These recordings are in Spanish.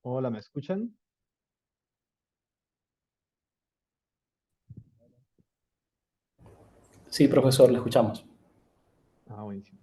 Hola, ¿me escuchan? Sí, profesor, le escuchamos. Ah, buenísimo.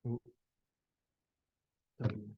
Uh, está bien.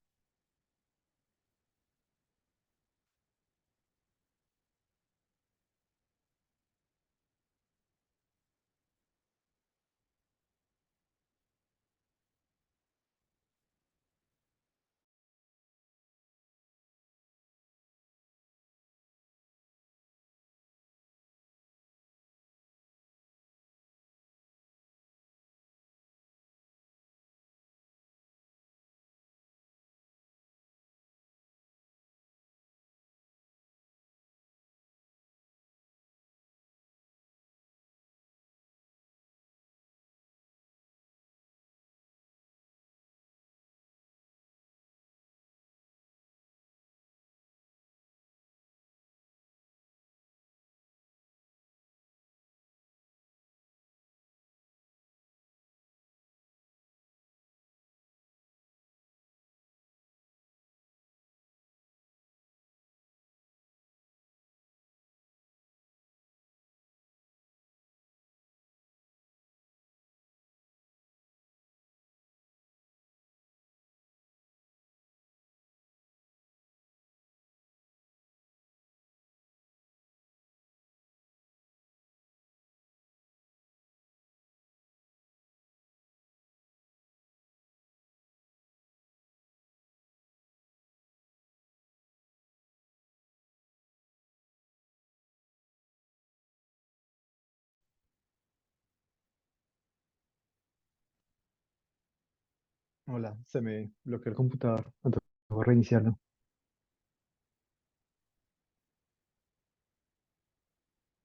Hola, se me bloqueó el computador. Entonces, voy a reiniciarlo.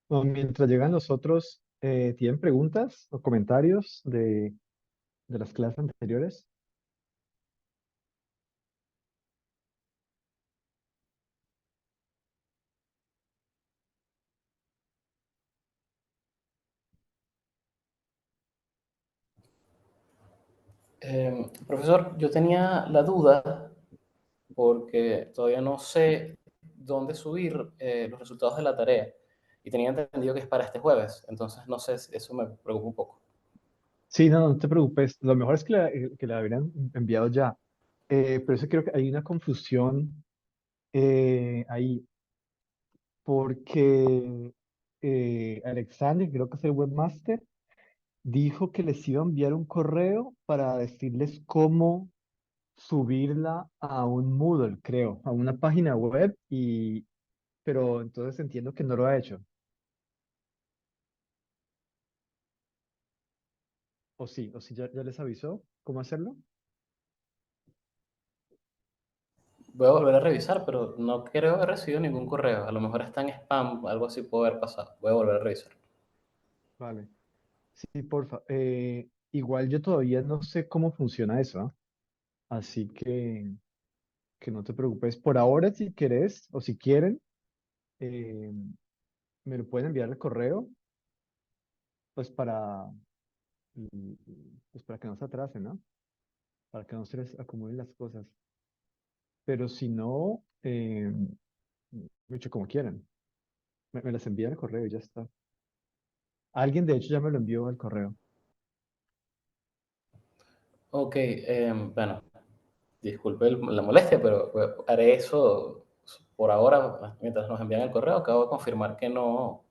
Bueno, mientras llegan los otros, ¿tienen preguntas o comentarios de las clases anteriores? Profesor, yo tenía la duda porque todavía no sé dónde subir los resultados de la tarea y tenía entendido que es para este jueves, entonces no sé, si eso me preocupa un poco. Sí, no, no te preocupes. Lo mejor es que la hubieran enviado ya. Pero eso creo que hay una confusión ahí, porque Alexander, creo que es el webmaster, dijo que les iba a enviar un correo para decirles cómo subirla a un Moodle, creo, a una página web, pero entonces entiendo que no lo ha hecho. O sí, ya les avisó cómo hacerlo. Voy a volver a revisar, pero no creo haber recibido ningún correo. A lo mejor está en spam, algo así puede haber pasado. Voy a volver a revisar. Vale. Sí, porfa. Igual yo todavía no sé cómo funciona eso, ¿ah? Así que no te preocupes. Por ahora, si querés o si quieren, eh, me lo pueden enviar al correo, pues mm, pues para que no se atrasen, ¿no? Para que no se les acumulen las cosas. Pero si no, mucho como quieran. Me las envían al correo y ya está. Alguien, de hecho, ya me lo envió al correo. Ok, bueno, disculpe la molestia, pero haré eso por ahora, mientras nos envían el correo. Acabo de confirmar que no,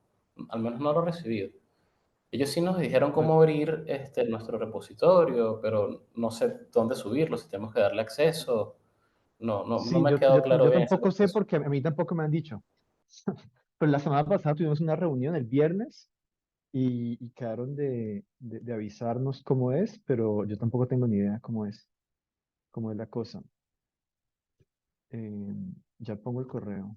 al menos no lo he recibido. Ellos sí nos dijeron Vale. cómo abrir nuestro repositorio, pero no sé dónde subirlo, si tenemos que darle acceso. No Sí, me ha quedado claro yo bien ese tampoco sé proceso. porque a mí tampoco me han dicho. Pero la semana pasada tuvimos una reunión el viernes y quedaron de avisarnos cómo es, pero yo tampoco tengo ni idea cómo es la cosa. Ya pongo el correo.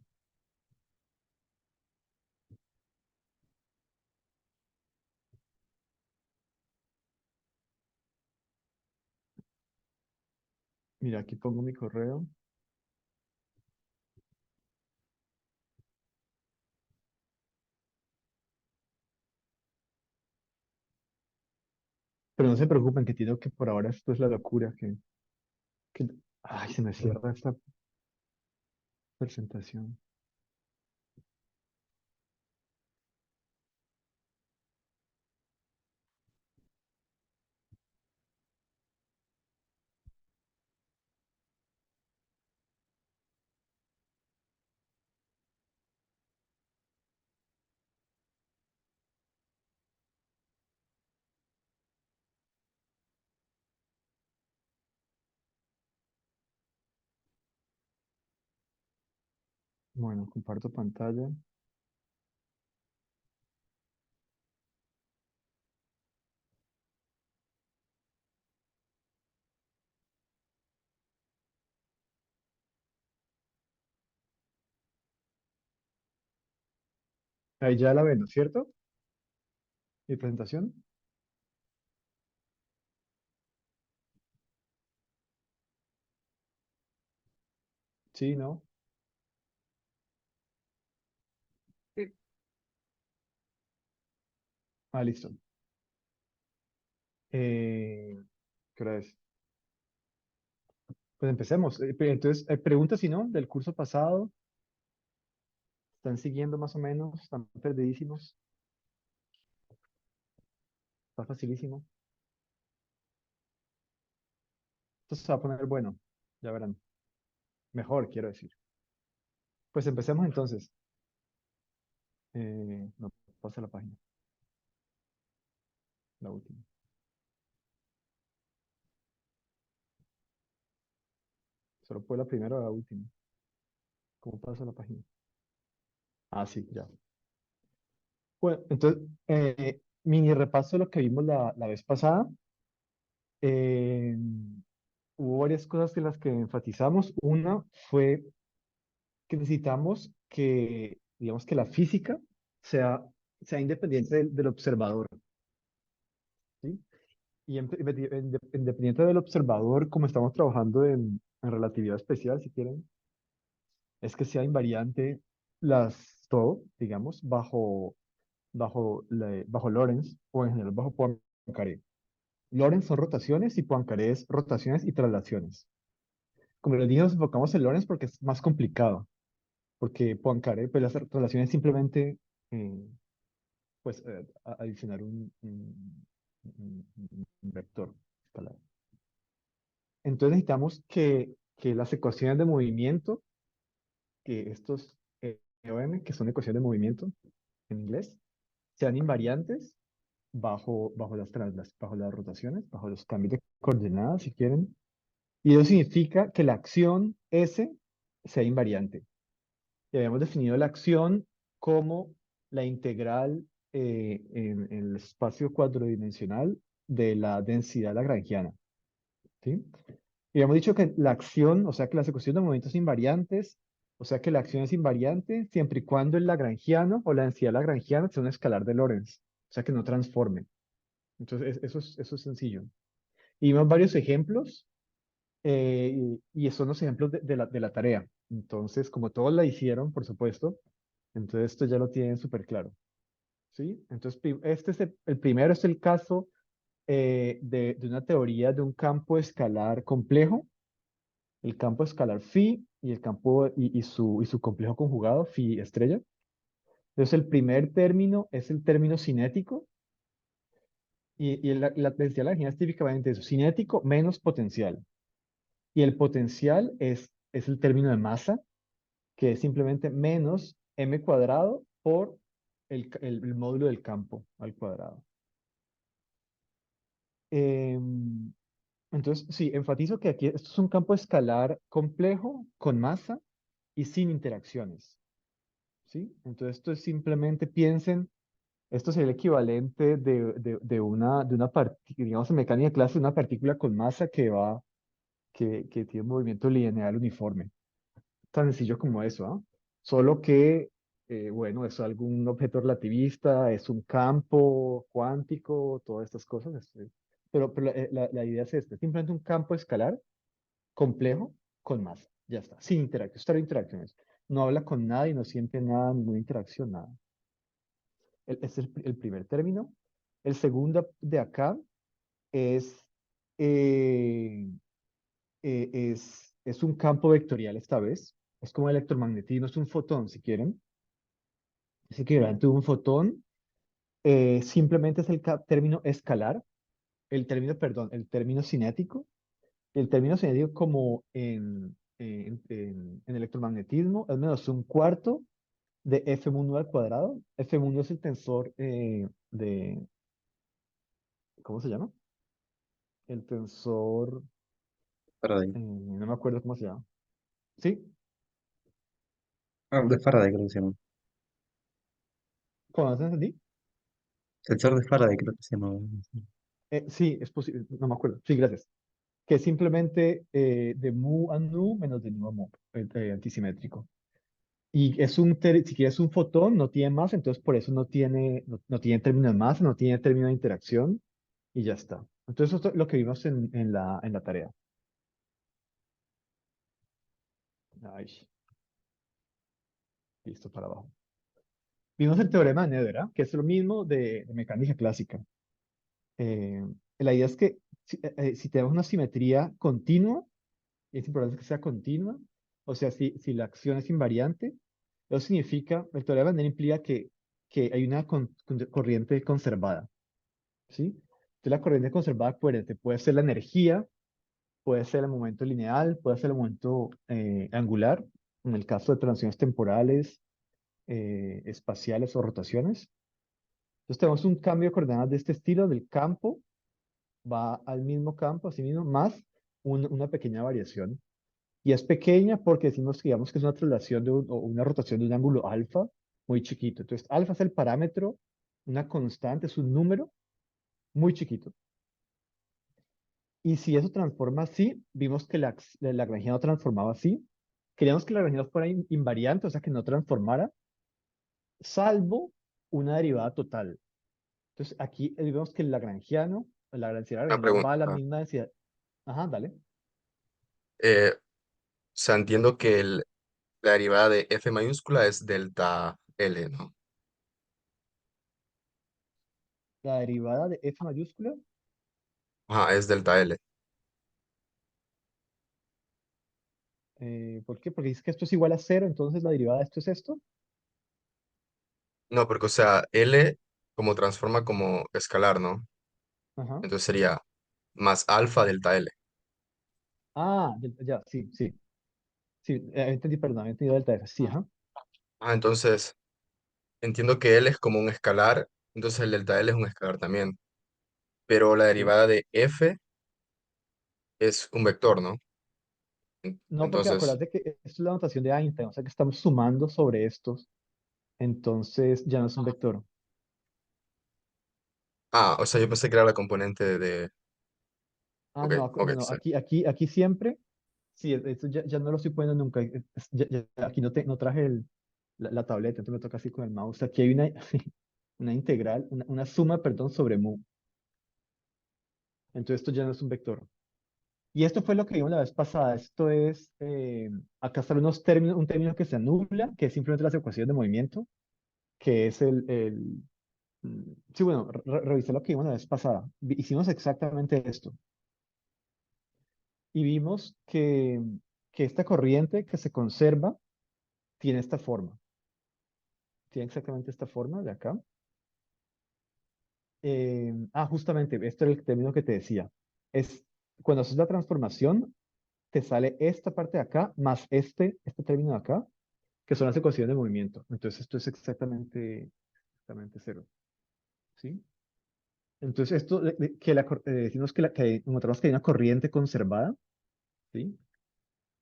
Mira, aquí pongo mi correo. Pero no se preocupen, que tengo que por ahora esto es la locura que... Ay, se me cierra esta presentación. Bueno, comparto pantalla. Ahí ya la ven, ¿no es cierto? Mi presentación. Sí, ¿no? Sí. Ah, listo. ¿Qué hora es? Pues empecemos. Entonces, preguntas si no, del curso pasado. ¿Están siguiendo más o menos? ¿Están perdidísimos? Está facilísimo. Esto se va a poner bueno. Ya verán. Mejor, quiero decir. Pues empecemos entonces. No, pasa la página, la última. Solo fue la primera o la última. ¿Cómo pasa la página? Ah, sí, ya. Bueno, entonces, mini repaso de lo que vimos la vez pasada. Eh, Hubo varias cosas en las que enfatizamos. Una fue que necesitamos que, digamos, que la física sea, sea independiente del observador, ¿sí? Y independiente del observador, como estamos trabajando en relatividad especial, si quieren, es que sea invariante todo, digamos, bajo Lorentz o en general bajo Poincaré. Lorentz son rotaciones y Poincaré es rotaciones y traslaciones. Como les dije, nos enfocamos en Lorentz porque es más complicado, porque Poincaré, pues las traslaciones simplemente, eh, pues, adicionar un vector escalar. Entonces necesitamos que las ecuaciones de movimiento, que estos EOM, que son ecuaciones de movimiento en inglés, sean invariantes bajo las rotaciones, bajo los cambios de coordenadas, si quieren. Y eso significa que la acción S sea invariante. Y habíamos definido la acción como la integral en el espacio cuadrodimensional de la densidad lagrangiana, ¿sí? Y habíamos dicho que la acción, o sea que las ecuaciones de movimientos invariantes, o sea que la acción es invariante siempre y cuando el lagrangiano o la densidad lagrangiana sea un escalar de Lorentz, o sea que no transforme. Entonces, eso es sencillo. Y vimos varios ejemplos, y son los ejemplos de la tarea. Entonces, como todos la hicieron, por supuesto, entonces esto ya lo tienen súper claro, ¿sí? Entonces, este es el primero, es el caso de una teoría de un campo escalar complejo, el campo escalar phi y el campo y su complejo conjugado, phi estrella. Entonces, el primer término es el término cinético, y la densidad lagrangiana es típicamente eso, cinético menos potencial. Y el potencial es el término de masa, que es simplemente menos m cuadrado por el módulo del campo al cuadrado. Em, entonces, sí, enfatizo que aquí esto es un campo escalar complejo con masa y sin interacciones, ¿sí? Entonces, esto es simplemente piensen, esto sería el equivalente digamos, en mecánica de clase, una partícula con masa que tiene un movimiento lineal uniforme. Tan sencillo como eso, ¿ah? Solo que, bueno, es algún objeto relativista, es un campo cuántico, todas estas cosas. Pero la idea es esta, simplemente un campo escalar complejo con masa. Ya está, sin interacción, cero interacciones. No habla con nada y no siente nada, ninguna interacción, nada. Es el primer término. El segundo de acá es, eh, es un campo vectorial esta vez. Es como electromagnetismo, es un fotón, si quieren. Es equivalente a un fotón. Simplemente es el término escalar, el término, perdón, el término cinético. El término cinético como en electromagnetismo es menos un cuarto de F mu al cuadrado. F mu es el tensor ¿cómo se llama? El tensor, Faraday. no me acuerdo cómo se llama. ¿Sí? Ah, de Faraday creo que se llama. ¿Cómo se entendí? Sensor de Faraday creo que se llama. Sí, es posible, no me acuerdo. Sí, gracias. Que es simplemente de mu a nu menos de nu a mu, antisimétrico. Y es si quieres un fotón, no tiene masa, entonces por eso no tiene término de masa, no tiene término de interacción y ya está. Entonces esto es lo que vimos en la tarea. Ay, listo para abajo. Vimos el teorema de Noether, ¿ah? Que es lo mismo de mecánica clásica. Eh, la idea es que si tenemos una simetría continua, y es importante que sea continua, o sea, si la acción es invariante, eso significa, el teorema de Noether implica que hay una corriente conservada. ¿Sí? Entonces la corriente conservada, acuérdate, puede ser la energía, puede ser el momento lineal, puede ser el momento angular, en el caso de transiciones temporales, espaciales o rotaciones. Entonces tenemos un cambio de coordenadas de este estilo, del campo va al mismo campo, así mismo, más una pequeña variación. Y es pequeña porque decimos que, digamos, que es una traslación o una rotación de un ángulo alfa muy chiquito. Entonces, alfa es el parámetro, una constante, es un número muy chiquito. Y si eso transforma así, vimos que la Lagrangiano transformaba así. Queríamos que la Lagrangiano fuera invariante, o sea, que no transformara, salvo una derivada total. Entonces, aquí vemos que la densidad Una Lagrangiano va a la pregunta. misma densidad. Ajá, dale. O sea, entiendo que la derivada de F mayúscula es delta L, ¿no? La derivada de f mayúscula, Ajá, es delta L. ¿por qué? Porque dice que esto es igual a cero, entonces la derivada de esto es esto. No, porque, o sea, L como transforma como escalar, ¿no? Ajá. Entonces sería más alfa delta L. Ya, sí, sí. Sí, entendí, perdón, he entendido delta f. Sí, ajá. Ah, entonces entiendo que L es como un escalar, entonces el delta L es un escalar también. Pero la Sí. derivada de F es un vector, ¿no? No, porque Entonces, acuérdate que esto es la notación de Einstein, o sea que estamos sumando sobre estos, entonces ya no es un vector. o sea, yo pensé que era la componente de... Ok, No, ok, no, no, sí. aquí siempre, sí, esto ya no lo estoy poniendo nunca. Aquí no traje la tableta, entonces me toca así con el mouse. Aquí hay una, una integral, una suma, perdón, sobre mu. Entonces esto ya no es un vector. Y esto fue lo que vimos la vez pasada. Esto es, acá están un término que se anula, que es simplemente las ecuaciones de movimiento, que es sí, bueno, revisé lo que vimos la vez pasada. Hicimos exactamente esto. Y vimos que esta corriente que se conserva tiene esta forma. Tiene exactamente esta forma de acá. Justamente, este era el término que te decía. Es cuando haces la transformación, te sale esta parte de acá más este término de acá, que son las ecuaciones de movimiento. Entonces, esto es exactamente cero. ¿Sí? Entonces, esto decimos que encontramos que hay una corriente conservada. ¿Sí?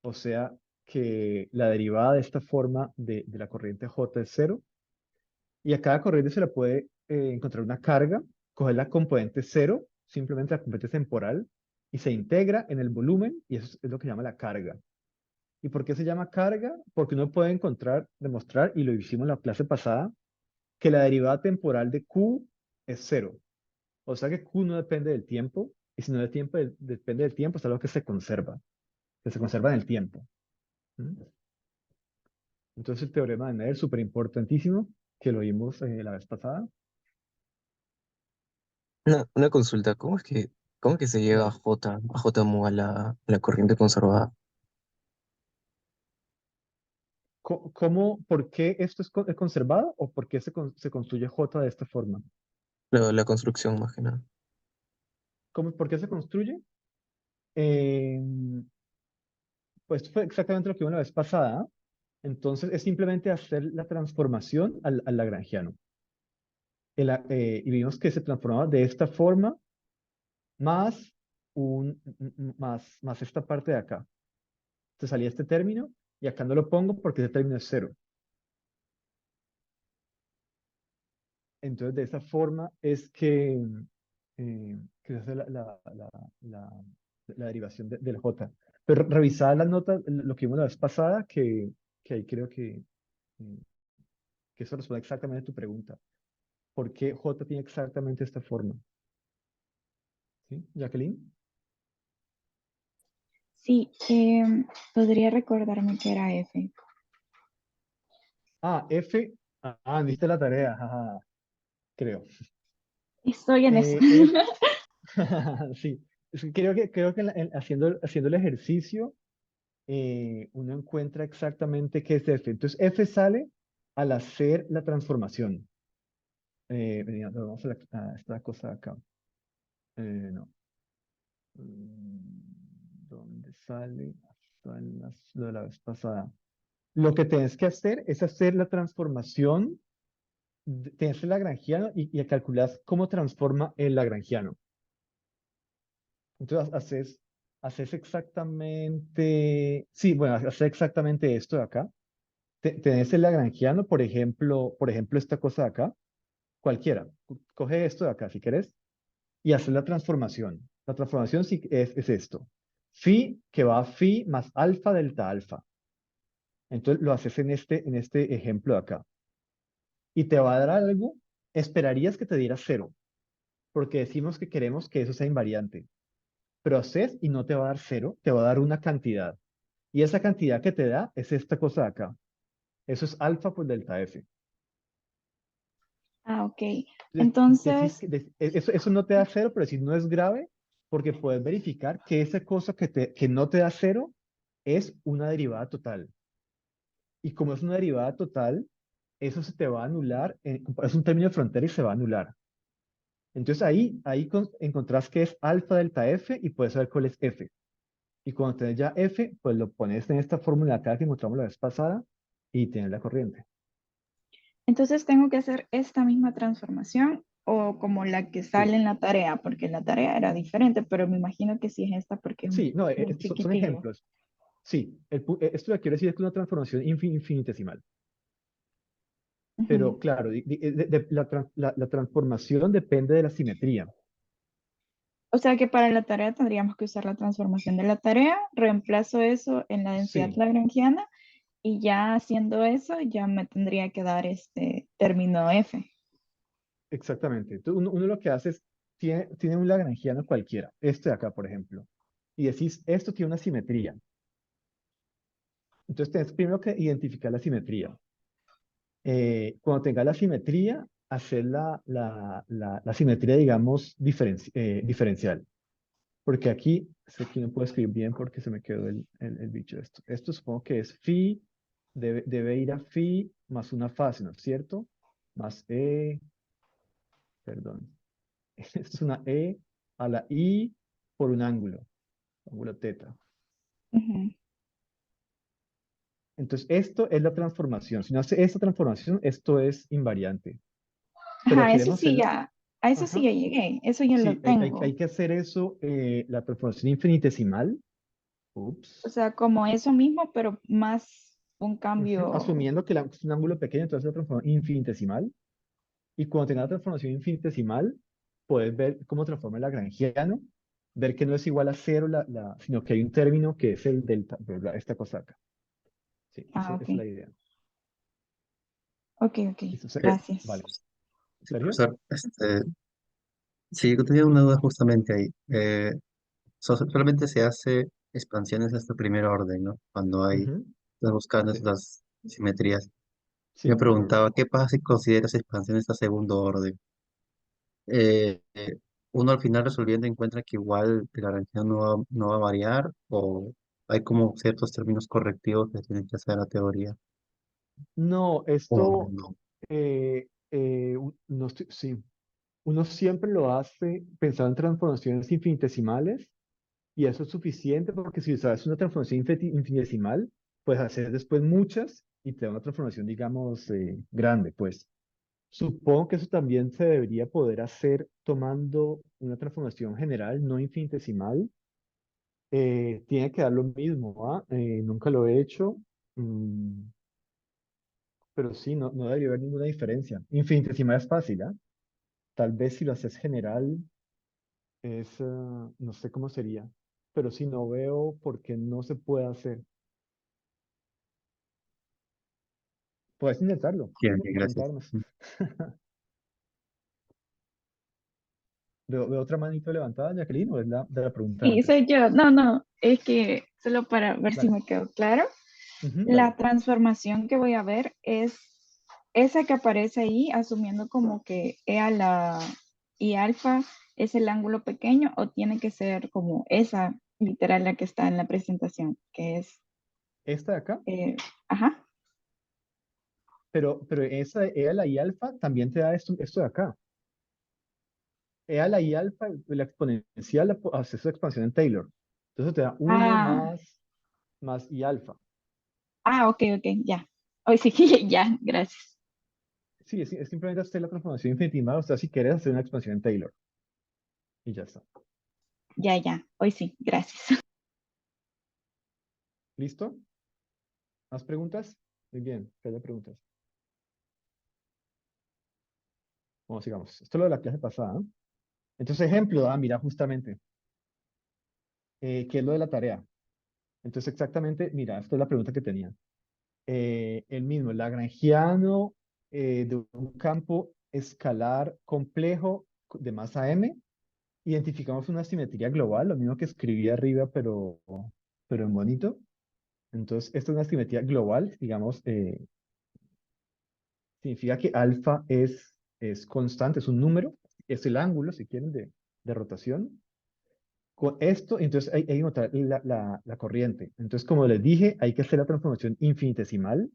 O sea, que la derivada de esta forma de la corriente J es cero. Y a cada corriente se le puede encontrar una carga, coger la componente cero, simplemente la componente temporal, y se integra en el volumen, y eso es lo que se llama la carga. ¿Y por qué se llama carga? Porque uno puede demostrar, y lo hicimos en la clase pasada, que la derivada temporal de Q es cero. O sea que Q no depende del tiempo, y si no depende del tiempo, es algo que se conserva. que se conserva en el tiempo. ¿Mm? Entonces el teorema de Mendel es súper importantísimo, que lo vimos la vez pasada. Una consulta, cómo es que se llega Dale. A J mu a la corriente conservada? ¿Por qué esto es conservado o por qué se construye J de esta forma? La construcción más que nada. ¿Por qué se construye? Eh, pues fue exactamente lo que vimos la vez pasada. Entonces es simplemente hacer la transformación al lagrangiano. Y vimos que se transformaba de esta forma más, más esta parte de acá. Te salía este término y acá no lo pongo porque ese término es cero. Entonces de esa forma es que se hace la- la derivación del J. Pero revisar las notas, lo que vimos la vez pasada, que ahí creo eh, que eso responde exactamente a tu pregunta. ¿Por qué J tiene exactamente esta forma? ¿Sí, Jacqueline? Sí, podría recordarme que era F. Ah, F. Viste la tarea, jaja, creo. Estoy en eso. F, sí. Es que creo que haciendo el ejercicio, uno encuentra exactamente qué es F. Entonces, F sale al hacer la transformación. Vamos a esta cosa de acá. No. ¿Dónde sale? Está en lo de la vez pasada. Lo que tienes que hacer es hacer la transformación, tienes el lagrangiano y calculas cómo transforma el lagrangiano. Entonces haces exactamente, sí, bueno, haces exactamente esto de acá. Tenés el lagrangiano, por ejemplo, esta cosa de acá, cualquiera. Coge esto de acá si querés y haces la transformación. La transformación sí es esto. Phi que va a phi más alfa delta alfa. Entonces lo haces en este ejemplo de acá. Y te va a dar algo, esperarías que te diera cero, porque decimos que queremos que eso sea invariante. Pero haces y no te va a dar cero, te va a dar una cantidad. Y esa cantidad que te da es esta cosa de acá. Eso es alfa por delta F. Ah, ok. Decís Entonces, eso no te da cero, pero decís no es grave porque puedes verificar que esa cosa que no te da cero es una derivada total. Y como es una derivada total, eso se te va a anular, es un término de frontera y se va a anular. Entonces ahí encontrás que es alfa delta F y puedes saber cuál es F. Y cuando tenés ya F, pues lo pones en esta fórmula acá que encontramos la vez pasada y tienes la corriente. entonces tengo que hacer esta misma transformación o como la que Sí, sale en la tarea, porque en la tarea era diferente, pero me imagino que sí es esta porque es sí, no, muy son chiquitito. ejemplos. Sí, esto lo que quiero decir es que una transformación infinitesimal. Pero Ujú. claro, la transformación depende de la simetría. O sea que para la tarea tendríamos que usar la transformación de la tarea, reemplazo eso en la densidad Sí, lagrangiana y ya haciendo eso ya me tendría que dar este término F. exactamente. Entonces, uno lo que hace es, tiene un lagrangiano cualquiera, este de acá, por ejemplo, y decís, esto tiene una simetría. Entonces, tienes primero que identificar la simetría. Cuando tengas la simetría, hacer la simetría, digamos, diferencial. Porque aquí no puedo escribir bien porque se me quedó el bicho de esto. Esto supongo que es phi, debe ir a phi más una fase, ¿no es cierto? Más perdón. Esto es una a la i por un ángulo teta. Ujú. Entonces, esto es la transformación. Si no hace esta transformación, esto es invariante. Pero Ajá, eso queremos sí hacerlo. ya, a eso sí Ajá. ya llegué, eso ya lo Sí, hay tengo. que hacer eso, la transformación infinitesimal. O Ups. sea, como eso mismo, pero más un Ujú. cambio. Asumiendo que es un ángulo pequeño, entonces la transformación infinitesimal. Y cuando tenga la transformación infinitesimal, puedes ver cómo transforma el lagrangiano, ver que no es igual a cero, sino que hay un término que es el delta, esta cosa acá. Sí, Ah, esa ok. es la idea. Ok, ok. Listo, Gracias. vale. Sí, ¿Sergio? profesor, sí, yo tenía una duda justamente ahí. Solamente se hace expansiones hasta primer orden, ¿no? Cuando Ujú, estás buscando sí, estas simetrías. Me sí. preguntaba, ¿qué pasa si consideras expansiones a segundo orden? Eh, eh, Uno al final resolviendo encuentra que igual la reacción no va a variar o hay como ciertos términos correctivos que tienen que hacer la teoría No, o esto, no. no sí, uno siempre lo hace pensando en transformaciones infinitesimales y eso es suficiente porque si sabes una transformación infinitesimal, puedes hacer después muchas y te da una transformación, digamos, grande, pues. Supongo que eso también se debería poder hacer tomando una transformación general, no infinitesimal. Tiene que dar lo mismo, ¿ah? Nunca lo he hecho, mm, pero sí, no debería haber ninguna diferencia. Infinitesimal es fácil, ¿ah? Tal vez si lo haces general, no sé cómo sería, pero sí no veo por qué no se puede hacer. Puedes intentarlo, Bien, bien, intenta gracias. armas. ¿Veo otra manito levantada, Jacqueline, o es la de la pregunta de Sí, antes? soy yo. No, no, es que solo para ver si Dale. me quedó claro. Ujú, La dale. transformación que voy a ver es esa que aparece ahí, asumiendo como que E a la y alfa es el ángulo pequeño o tiene que ser como esa literal la que está en la presentación, que es, Esta de acá, eh, ajá. pero esa E a la I alfa también te da esto de acá. E a la I alfa, la exponencial, hace su expansión en Taylor. Entonces te da uno Ah, más I alfa. ok, ok, ya. Hoy sí, ya, gracias. Sí, es simplemente hacer la transformación infinitesimal, o sea, si quieres hacer una expansión en Taylor. Y ya está. Ya, ya. Hoy sí, gracias. ¿Listo? ¿Más preguntas? Muy bien, que haya preguntas. Vamos, sigamos. Esto es lo de la clase pasada, ¿no? Entonces, ejemplo, mira, justamente, ¿qué es lo de la tarea? Entonces, exactamente, mira, esto es la pregunta que tenía. El mismo, lagrangiano de un campo escalar complejo de masa m, identificamos una simetría global, lo mismo que escribí arriba, pero en bonito. Entonces, esta es una simetría global, digamos, significa que alfa es constante, es un número, es el ángulo, si quieren, de rotación. Con esto, entonces hay que notar la corriente. Entonces, como les dije, hay que hacer la transformación infinitesimal.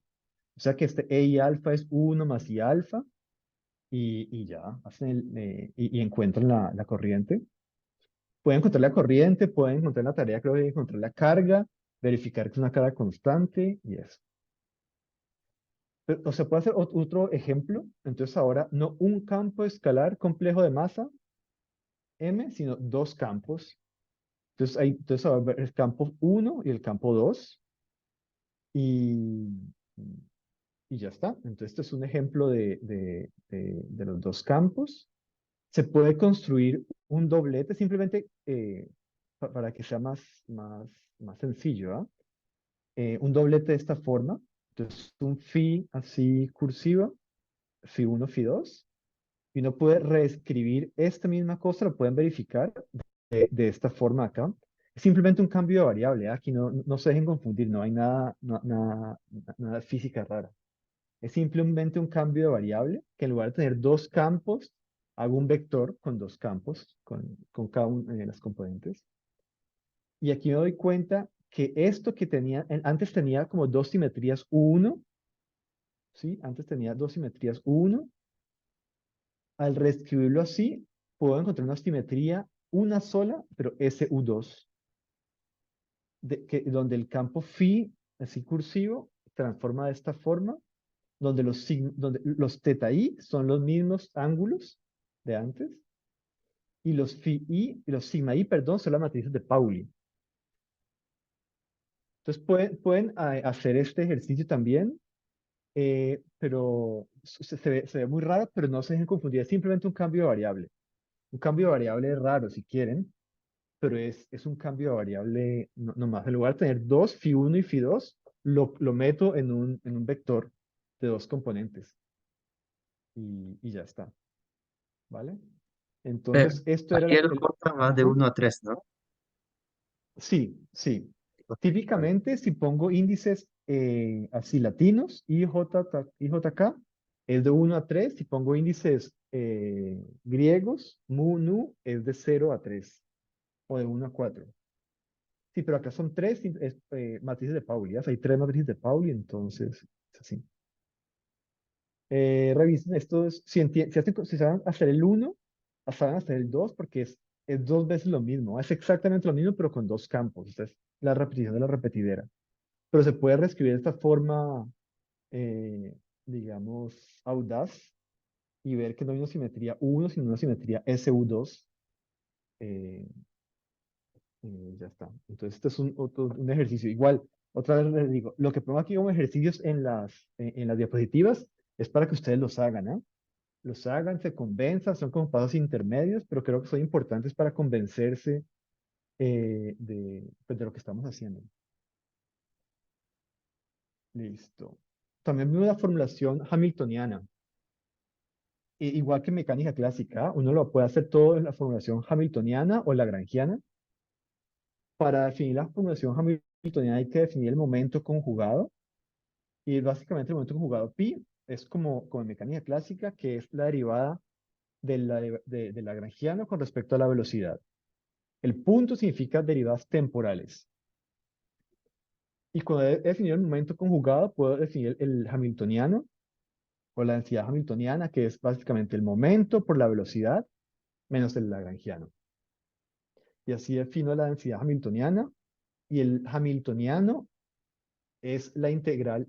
O sea que este E y alfa es uno más I alfa y ya, hacen y encuentran la corriente. Pueden encontrar la corriente, pueden encontrar la tarea, creo que encontrar la carga, verificar que es una carga constante y eso. O sea, puede hacer otro ejemplo. Entonces ahora no un campo escalar complejo de masa M, sino dos campos. Entonces va a haber el campo uno y el campo 2 y, y ya está. Entonces este es un ejemplo de los dos campos. Se puede construir un doblete simplemente para que sea más sencillo, ¿ah? Un doblete de esta forma. Entonces un phi así cursiva, phi uno phi 2 y uno puede reescribir esta misma cosa, lo pueden verificar de esta forma acá. Es simplemente un cambio de variable, ¿ah? Aquí no se dejen confundir, no hay nada de física rara. Es simplemente un cambio de variable que en lugar de tener dos campos, hago un vector con dos campos, con cada una de las componentes. Y aquí me doy cuenta que esto que tenía, antes tenía como dos simetrías U1, ¿sí? Antes tenía dos simetrías U1. Al reescribirlo así, puedo encontrar una simetría, una sola, pero SU2, donde el campo phi, así cursivo, transforma de esta forma, donde los teta i son los mismos ángulos de antes, y los phi i, y los sigma i, perdón, son las matrices de Pauli. Entonces pueden hacer este ejercicio también, pero se ve muy raro, pero no se dejen confundir, es simplemente un cambio de variable. Un cambio de variable raro, si quieren, pero es un cambio de variable nomás. En lugar de tener dos, phi1 y phi2, lo meto en un vector de dos componentes y ya está, ¿vale? Eh, Entonces, esto era Aquí él conta más de ajá. uno a tres, ¿no? Sí, sí. Típicamente, si pongo índices así latinos, IJK, es de 1 a 3. Si pongo índices griegos, mu, nu, es de 0 a 3 o de 1 a 4. Sí, pero acá son tres matrices de Pauli. ¿Ya? Hay tres matrices de Pauli, entonces es así. Revisen estos, si saben hacer el 1, saben hacer el 2, porque es dos veces lo mismo. Es exactamente lo mismo, pero con dos campos. Esta es la repetición de la repetidera. Pero se puede reescribir de esta forma, eh, digamos, audaz y ver que no hay una simetría U1, sino una simetría SU2. eh, ya está. Entonces, este es un ejercicio. Igual, otra vez les digo, lo que pongo aquí como ejercicios en las diapositivas es para que ustedes los hagan, ¿ah? Los hagan, se convenzan, son como pasos intermedios, pero creo que son importantes para convencerse pues, de lo que estamos haciendo. Listo. También vimos la formulación hamiltoniana. Igual que en mecánica clásica, uno lo puede hacer todo en la formulación hamiltoniana o lagrangiana. Para definir la formulación hamiltoniana hay que definir el momento conjugado. Y básicamente el momento conjugado pi es como en mecánica clásica, que es la derivada de lagrangiano con respecto a la velocidad. El punto significa derivadas temporales. Y cuando he definido el momento conjugado, puedo definir el hamiltoniano o la densidad hamiltoniana, que es básicamente el momento por la velocidad menos el lagrangiano. Y así defino la densidad hamiltoniana. Y el hamiltoniano es la integral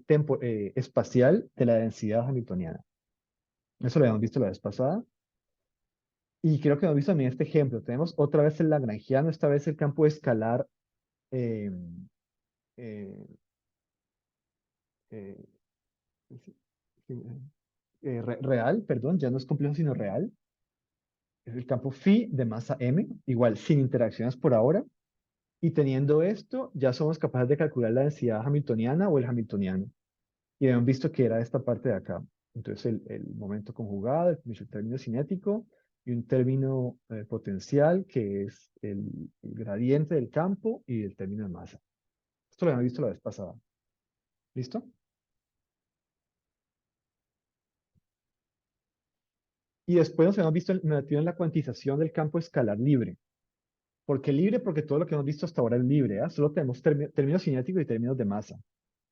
espacial de la densidad hamiltoniana. Eso lo habíamos visto la vez pasada. Y creo que hemos visto también este ejemplo. Tenemos otra vez el lagrangiano, esta vez el campo escalar eh, eh, eh, sí, sí, real, perdón, ya no es complejo sino real. Es el campo phi de masa m, igual sin interacciones por ahora. Y teniendo esto, ya somos capaces de calcular la densidad hamiltoniana o el hamiltoniano. Y hemos visto que era esta parte de acá. Entonces el momento conjugado, el término cinético y un término potencial que es el gradiente del campo y el término de masa. Esto lo habíamos visto la vez pasada. ¿Listo? Y después nos hemos visto metido en la cuantización del campo escalar libre. ¿Por qué libre? Porque todo lo que hemos visto hasta ahora es libre. ¿Ah? Solo tenemos términos cinéticos y términos de masa.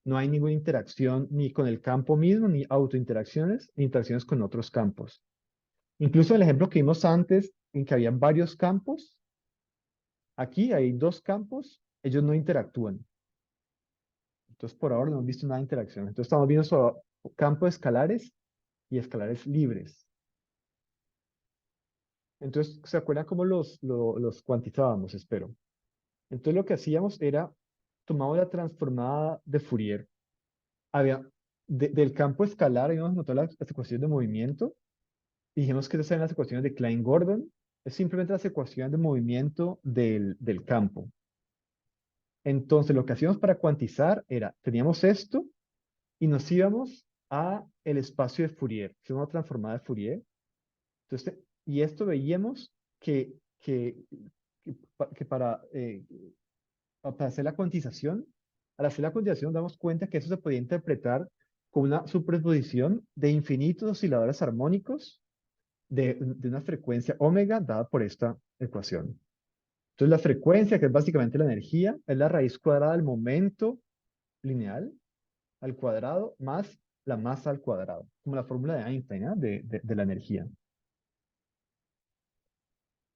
No hay ninguna interacción ni con el campo mismo, ni autointeracciones, ni interacciones con otros campos. Incluso en el ejemplo que vimos antes, en que había varios campos, aquí hay dos campos, ellos no interactúan. Entonces, por ahora no hemos visto nada de interacción. Entonces, estamos viendo solo campos escalares y escalares libres. Entonces, ¿se acuerdan cómo los cuantizábamos? Espero. Entonces, lo que hacíamos era, tomamos la transformada de Fourier. Había, del campo escalar, habíamos notado las ecuaciones de movimiento. Y dijimos que esas eran las ecuaciones de Klein-Gordon. Es simplemente las ecuaciones de movimiento del campo. Entonces, lo que hacíamos para cuantizar era, teníamos esto y nos íbamos a el espacio de Fourier, que es una transformada de Fourier. Entonces, y esto veíamos que para hacer la cuantización, al hacer la cuantización damos cuenta que eso se podía interpretar como una superposición de infinitos osciladores armónicos de una frecuencia omega dada por esta ecuación. Entonces, la frecuencia, que es básicamente la energía, es la raíz cuadrada del momento lineal al cuadrado más la masa al cuadrado, como la fórmula de Einstein, ¿ah? de la energía.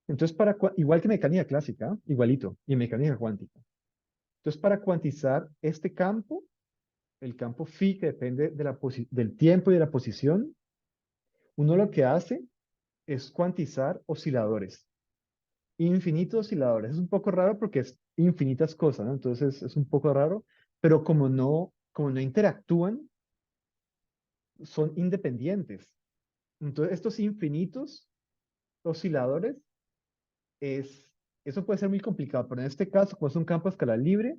Entonces, igual que mecánica clásica, igualito, y mecánica cuántica. Entonces, para cuantizar este campo, el campo phi, que depende del tiempo y de la posición, uno lo que hace es cuantizar osciladores. Infinitos osciladores. Es un poco raro porque es infinitas cosas, ¿no? Entonces es un poco raro, pero como no interactúan, son independientes. Entonces estos infinitos osciladores, eso puede ser muy complicado, pero en este caso, como es un campo a escala libre,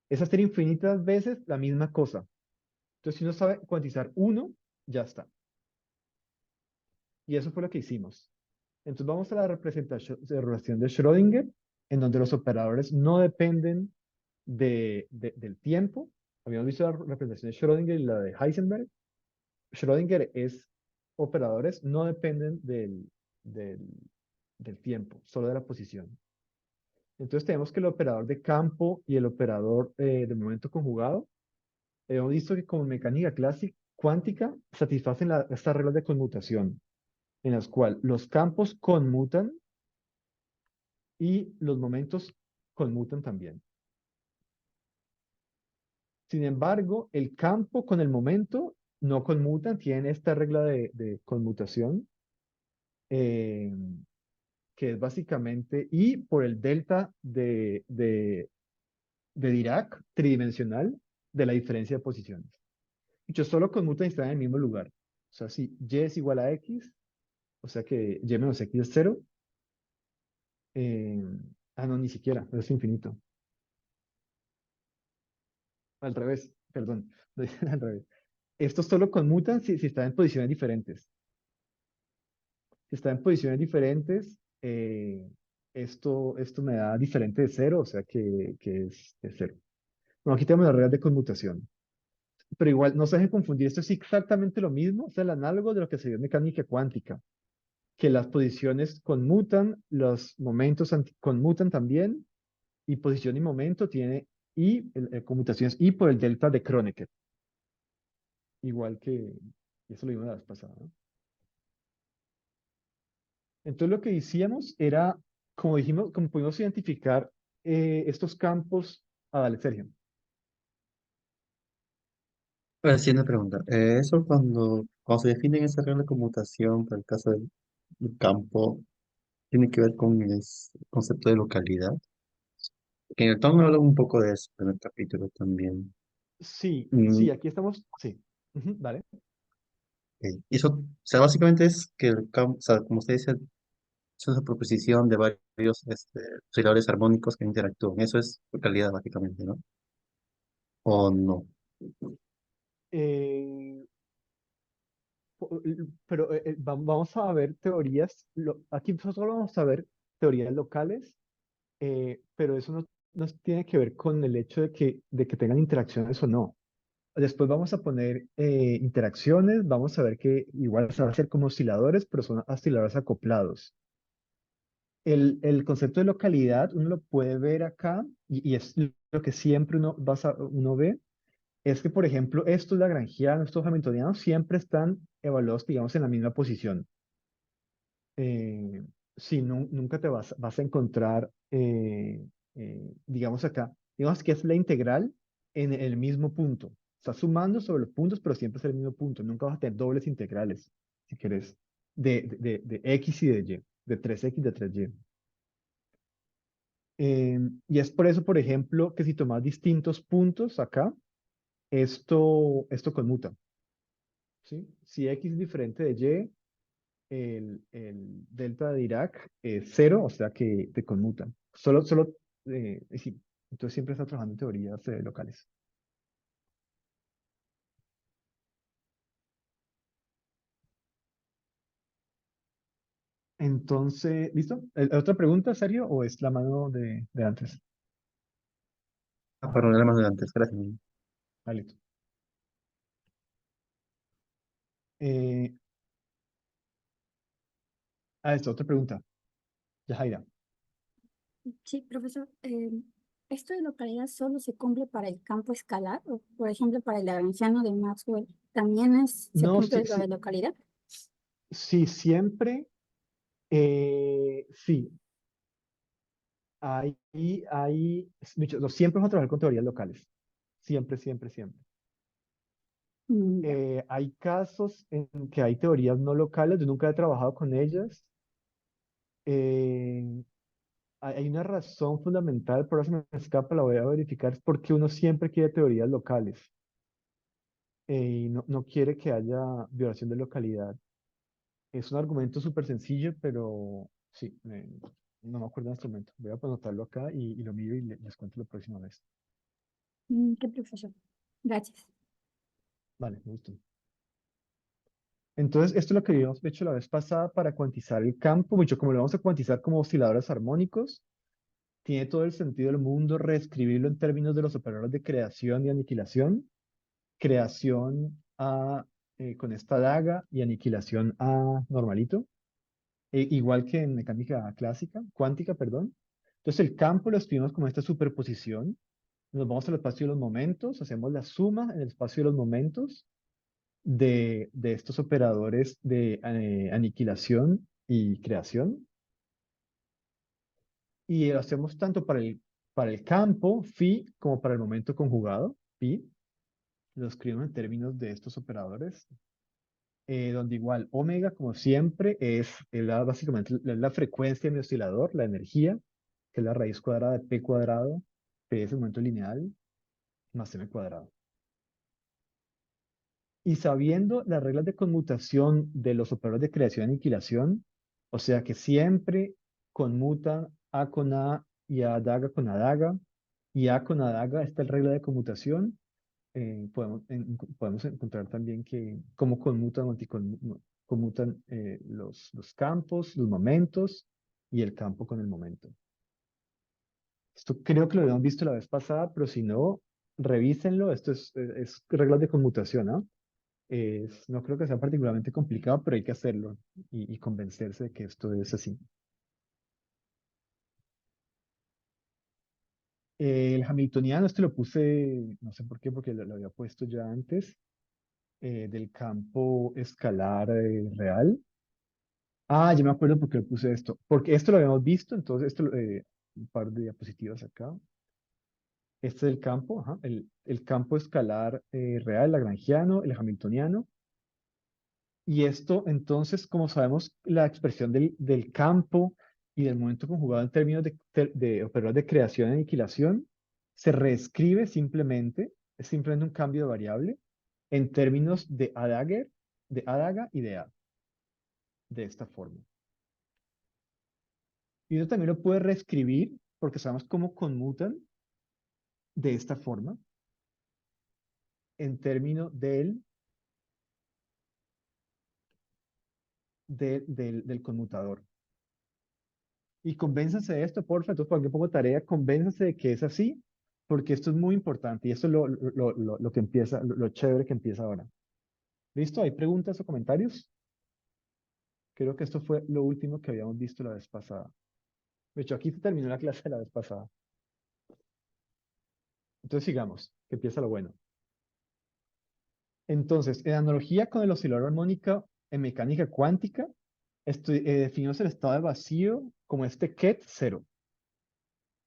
es hacer infinitas veces la misma cosa. Entonces si uno sabe cuantizar uno, ya está. Y eso fue lo que hicimos. Entonces vamos a la representación de Schrödinger en donde los operadores no dependen del tiempo. Habíamos visto la representación de Schrödinger y la de Heisenberg. Schrödinger es operadores no dependen del, del tiempo, solo de la posición. Entonces tenemos que el operador de campo y el operador de momento conjugado, hemos visto que como mecánica clásica cuántica satisfacen estas reglas de conmutación, en las cuales los campos conmutan y los momentos conmutan también. Sin embargo, el campo con el momento no conmutan, tienen esta regla de conmutación, eh, que es básicamente I por el delta de Dirac tridimensional de la diferencia de posiciones. Dicho, solo conmutan y están en el mismo lugar. O sea, si Y es igual a X, o sea que Y menos X es cero. eh, no, ni siquiera, es infinito. Al revés, perdón, lo dije al revés. Estos solo conmutan si están en posiciones diferentes. Si están en posiciones diferentes, esto me da diferente de cero, o sea que es cero. Bueno, aquí tenemos las reglas de conmutación. Pero igual, no se dejen confundir, esto es exactamente lo mismo, es el análogo de lo que se vio en mecánica cuántica, que las posiciones conmutan, los momentos conmutan también, y posición y momento tiene conmutaciones y por el delta de Kronecker, igual que, y eso lo vimos la vez pasada, ¿no? Entonces lo que decíamos era, como dijimos, como pudimos identificar estos campos, dale, Sergio. Haciendo pregunta, eso cuando se define esa regla de conmutación para el caso del campo, tiene que ver con el concepto de localidad. Que en el tono habla un poco de eso en el capítulo también. Sí, Mm, sí, aquí estamos, sí. Ujú, dale. ok. Y eso, o sea, básicamente es que el campo, o sea, como usted dice, es una proposición de varios osciladores armónicos que interactúan. Eso es localidad, básicamente, ¿no? ¿O no? Eh, pero vamos a ver teorías, aquí solo vamos a ver teorías locales, pero eso no tiene que ver con el hecho de que tengan interacciones o no. Después vamos a poner interacciones, vamos a ver que igual se va a hacer como osciladores, pero son osciladores acoplados. El concepto de localidad uno lo puede ver acá y es lo que siempre uno ve, es que, por ejemplo, estos lagrangianos, estos hamiltonianos, siempre están evaluados, digamos, en la misma posición. Sí, nunca te vas a encontrar, digamos acá, digamos que es la integral en el mismo punto. Estás sumando sobre los puntos, pero siempre es el mismo punto. Nunca vas a tener dobles integrales, si quieres, de X y de Y, de 3X, de 3Y. Y es por eso, por ejemplo, que si tomas distintos puntos acá, esto conmuta, ¿sí? Si X es diferente de Y, el delta de Dirac es cero, o sea que te conmutan. Sí, entonces siempre está trabajando en teorías locales. Entonces, ¿listo? ¿Otra pregunta, Sergio, o es la mano de antes? Perdón, era más adelante, gracias. Ah, listo. Eh, Esto, otra pregunta. Yajaira. Sí, profesor. ¿Esto de localidad solo se cumple para el campo escalar? O, por ejemplo, para el lagrangiano de Maxwell, ¿también se No, cumple sí, lo de sí, localidad? sí, siempre, sí, siempre vamos a trabajar con teorías locales. Siempre, siempre, siempre. Ya. Hay casos en que hay teorías no locales, yo nunca he trabajado con ellas. Eh, hay una razón fundamental, por eso me escapa, la voy a verificar, es porque uno siempre quiere teorías locales y no quiere que haya violación de localidad. Es un argumento súper sencillo, pero sí, no me acuerdo en este momento. Voy a anotarlo acá y lo miro y les cuento la próxima vez. ¿Qué profesor? Gracias. Vale, me gustó. Entonces, esto es lo que habíamos hecho la vez pasada para cuantizar el campo, mucho como lo vamos a cuantizar como osciladores armónicos. tiene todo el sentido del mundo reescribirlo en términos de los operadores de creación y aniquilación. Creación A con esta daga y aniquilación A normalito, igual que en mecánica clásica, cuántica, perdón. Entonces el campo lo escribimos como esta superposición. Nos vamos al espacio de los momentos, hacemos la suma en el espacio de los momentos de estos operadores de aniquilación y creación. Y lo hacemos tanto para el campo, phi, como para el momento conjugado, pi. Lo escribimos en términos de estos operadores, donde igual omega, como siempre, básicamente la frecuencia de mi oscilador, la energía, que es la raíz cuadrada de p cuadrado, p es el momento lineal, más m cuadrado. Y sabiendo las reglas de conmutación de los operadores de creación y aniquilación, o sea que siempre conmutan A con A y A daga con A daga, y A con A daga, esta es la regla de conmutación, podemos encontrar también que cómo conmutan o conmutan los campos, los momentos y el campo con el momento. Esto creo que lo habíamos visto la vez pasada, pero si no, revísenlo. Esto es reglas de conmutación, ¿no? No creo que sea particularmente complicado, pero hay que hacerlo y convencerse de que esto es así. El hamiltoniano, este lo puse, no sé por qué, porque lo había puesto ya antes, del campo escalar real. Ah, ya me acuerdo por qué puse esto. Porque esto lo habíamos visto, entonces un par de diapositivas acá. Este es el campo, ajá, el campo escalar real, lagrangiano, el hamiltoniano. Y esto, entonces, como sabemos, la expresión del campo y del momento conjugado en términos de operadores de creación y aniquilación, se reescribe simplemente, es simplemente un cambio de variable, en términos de A daga y de A, de esta forma. Y uno también lo puede reescribir, porque sabemos cómo conmutan de esta forma, en términos del conmutador. Y convénzanse de esto, porfa. Entonces, para que pongo tarea, convénzanse de que es así, porque esto es muy importante y esto es lo que empieza, lo chévere que empieza ahora. ¿Listo? ¿Hay preguntas o comentarios? Creo que esto fue lo último que habíamos visto la vez pasada. De hecho, aquí se terminó la clase de la vez pasada. Entonces, sigamos, que empieza lo bueno. Entonces, en analogía con el oscilador armónico en mecánica cuántica, definimos el estado de vacío como este ket cero.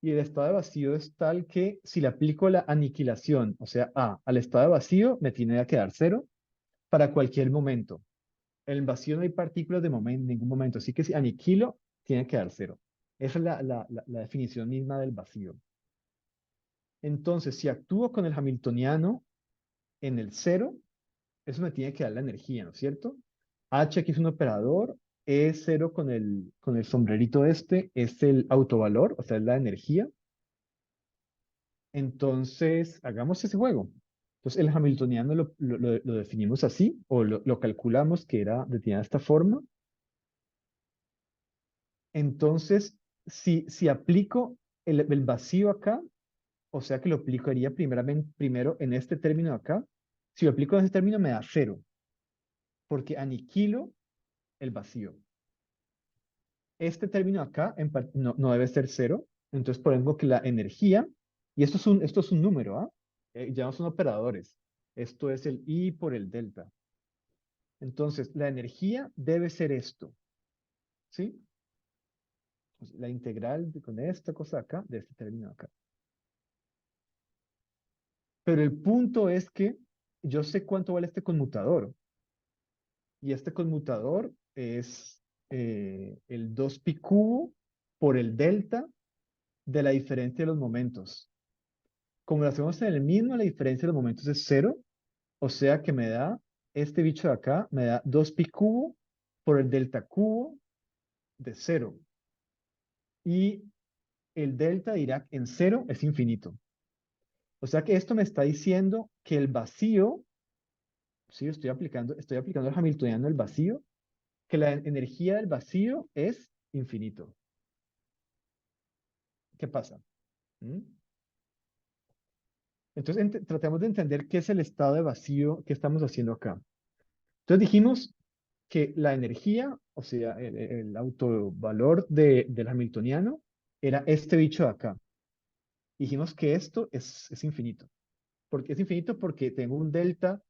Y el estado de vacío es tal que si le aplico la aniquilación, o sea, al estado de vacío, me tiene que quedar cero para cualquier momento. En el vacío no hay partículas de ningún momento, así que si aniquilo, tiene que quedar cero. Esa es la definición misma del vacío. Entonces, si actúo con el hamiltoniano en el cero, eso me tiene que dar la energía, ¿no es cierto? H aquí es un operador, E0 con el sombrerito este es el autovalor, o sea, es la energía. Entonces, hagamos ese juego. Entonces, el hamiltoniano lo definimos así, o lo calculamos que era de esta forma. Entonces, si aplico el vacío acá, o sea que lo aplicaría primero en este término de acá, si lo aplico en este término me da cero, porque aniquilo el vacío. Este término acá no debe ser cero, entonces pongo que la energía, y esto es un número, ¿ah? Ya no son operadores, esto es el I por el delta. Entonces, la energía debe ser esto, ¿sí? Pues, la integral con esta cosa acá, de este término acá. Pero el punto es que yo sé cuánto vale este conmutador, y este conmutador es el 2pi cubo por el delta de la diferencia de los momentos. Como lo hacemos en el mismo, la diferencia de los momentos es cero, o sea que me da, este bicho de acá, me da 2pi cubo por el delta cubo de cero. Y el delta de Dirac en cero es infinito. O sea que esto me está diciendo que el vacío, sí, estoy aplicando el hamiltoniano del vacío, que la energía del vacío es infinito. ¿Qué pasa? ¿Mm? Entonces, tratemos de entender qué es el estado de vacío que estamos haciendo acá. Entonces dijimos que la energía, o sea, el autovalor del hamiltoniano, era este bicho de acá. Dijimos que esto es infinito. ¿Por qué es infinito? Porque tengo un delta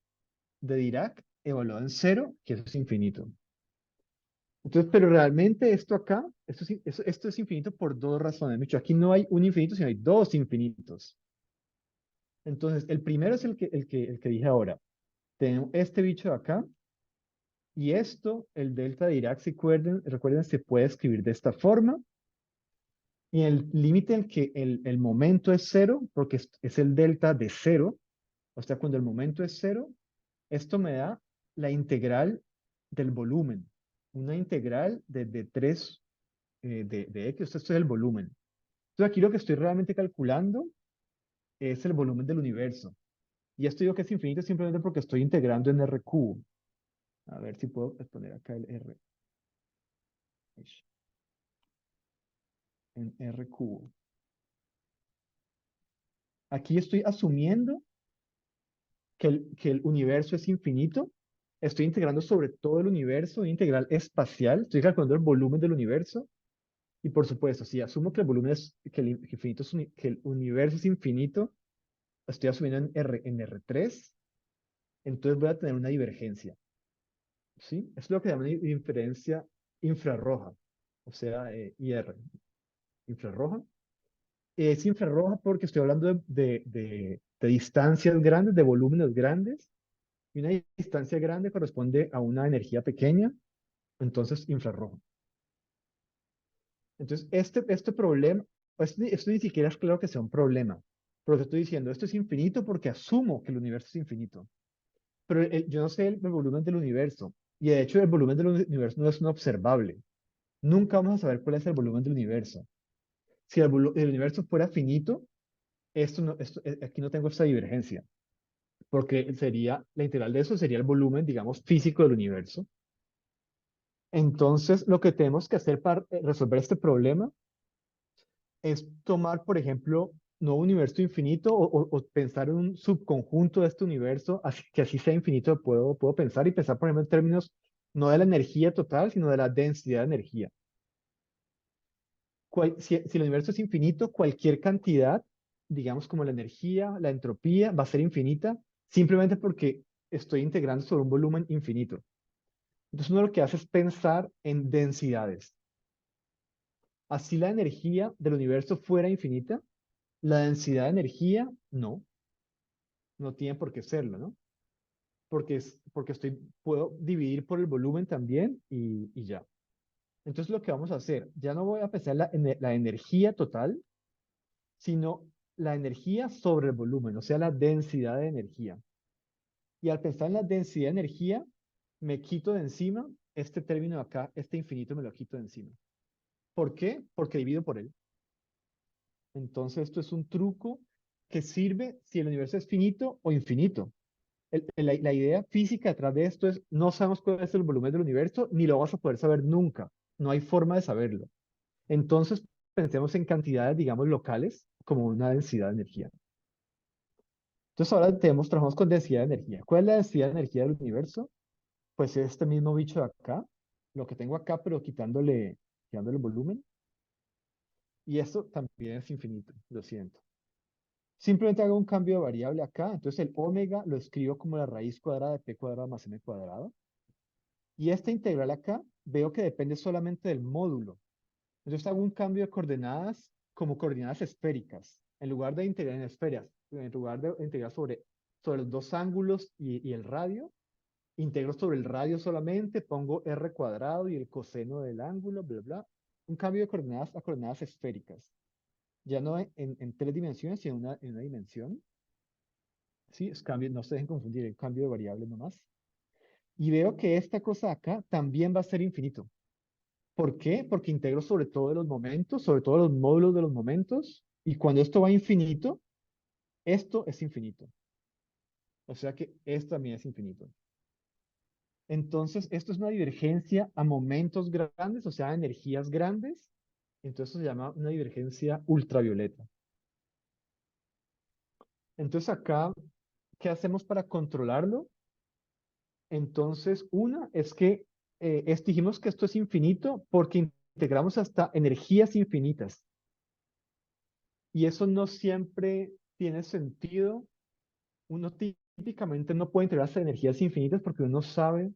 de Dirac evaluado en cero, que eso es infinito. Entonces, pero realmente esto acá, esto es infinito por dos razones. Micho, aquí no hay un infinito, sino hay dos infinitos. Entonces, el primero es el que dije ahora. Tenemos este bicho de acá, y esto, el delta de Dirac, si recuerden, se puede escribir de esta forma. Y el límite en que el momento es cero, porque es el delta de cero, o sea, cuando el momento es cero, esto me da la integral del volumen. Una integral de 3 de X, esto es el volumen. Entonces aquí lo que estoy realmente calculando es el volumen del universo. Y esto digo que es infinito simplemente porque estoy integrando en R cubo. A ver si puedo poner acá el R. En R cubo. Aquí estoy asumiendo que el universo es infinito. Estoy integrando sobre todo el universo, una integral espacial. Estoy calculando el volumen del universo. Y por supuesto, si asumo que el volumen es, que infinito que el universo es infinito, estoy asumiendo en R3, entonces voy a tener una divergencia. ¿Sí? Es lo que llaman diferencia infrarroja, o sea, IR, infrarroja. Es infrarroja porque estoy hablando de distancias grandes, de volúmenes grandes, y una distancia grande corresponde a una energía pequeña, entonces infrarrojo. Entonces, este problema, esto ni siquiera es claro que sea un problema, pero te estoy diciendo, esto es infinito porque asumo que el universo es infinito, pero yo no sé el volumen del universo, y de hecho el volumen del universo no es un observable. Nunca vamos a saber cuál es el volumen del universo. Si el universo fuera finito, aquí no tengo esta divergencia, porque la integral de eso sería el volumen, digamos, físico del universo. Entonces, lo que tenemos que hacer para resolver este problema es tomar, por ejemplo, no un universo infinito o pensar en un subconjunto de este universo, que así sea infinito, puedo pensar y pensar, por ejemplo, en términos no de la energía total, sino de la densidad de energía. Si el universo es infinito, cualquier cantidad, digamos como la energía, la entropía, va a ser infinita, simplemente porque estoy integrando sobre un volumen infinito. Entonces uno lo que hace es pensar en densidades. Así la energía del universo fuera infinita, la densidad de energía no tiene por qué serlo, ¿no? Porque puedo dividir por el volumen también y ya. Entonces lo que vamos a hacer, ya no voy a pensar la energía total, sino la energía sobre el volumen, o sea, la densidad de energía. Y al pensar en la densidad de energía, me quito de encima este término de acá, este infinito me lo quito de encima. ¿Por qué? Porque divido por él. Entonces, esto es un truco que sirve si el universo es finito o infinito. La idea física detrás de esto es, no sabemos cuál es el volumen del universo, ni lo vamos a poder saber nunca. No hay forma de saberlo. Entonces, pensemos en cantidades, digamos, locales, como una densidad de energía. Entonces, ahora trabajamos con densidad de energía. ¿Cuál es la densidad de energía del universo? Pues este mismo bicho de acá, lo que tengo acá, pero quitándole el volumen. Y esto también es infinito, lo siento. Simplemente hago un cambio de variable acá, entonces el omega lo escribo como la raíz cuadrada de p cuadrado más m cuadrado. Y esta integral acá veo que depende solamente del módulo. Entonces hago un cambio de coordenadas como coordenadas esféricas. En lugar de integrar en esferas, en lugar de integrar sobre los dos ángulos y el radio, integro sobre el radio solamente, pongo r cuadrado y el coseno del ángulo, bla, bla. Un cambio de coordenadas a coordenadas esféricas. Ya no en 3 dimensiones, sino en una dimensión. Sí, es cambio, no se dejen confundir, el cambio de variable nomás. Y veo que esta cosa acá también va a ser infinito. ¿Por qué? Porque integro sobre todo los momentos, sobre todo los módulos de los momentos. Y cuando esto va a infinito, esto es infinito. O sea que esto también es infinito. Entonces, esto es una divergencia a momentos grandes, o sea, a energías grandes, Entonces se llama una divergencia ultravioleta. Entonces acá, ¿qué hacemos para controlarlo? Entonces, una es que dijimos que esto es infinito porque integramos hasta energías infinitas. Y eso no siempre tiene sentido. Uno típicamente no puede integrar hasta energías infinitas porque uno no sabe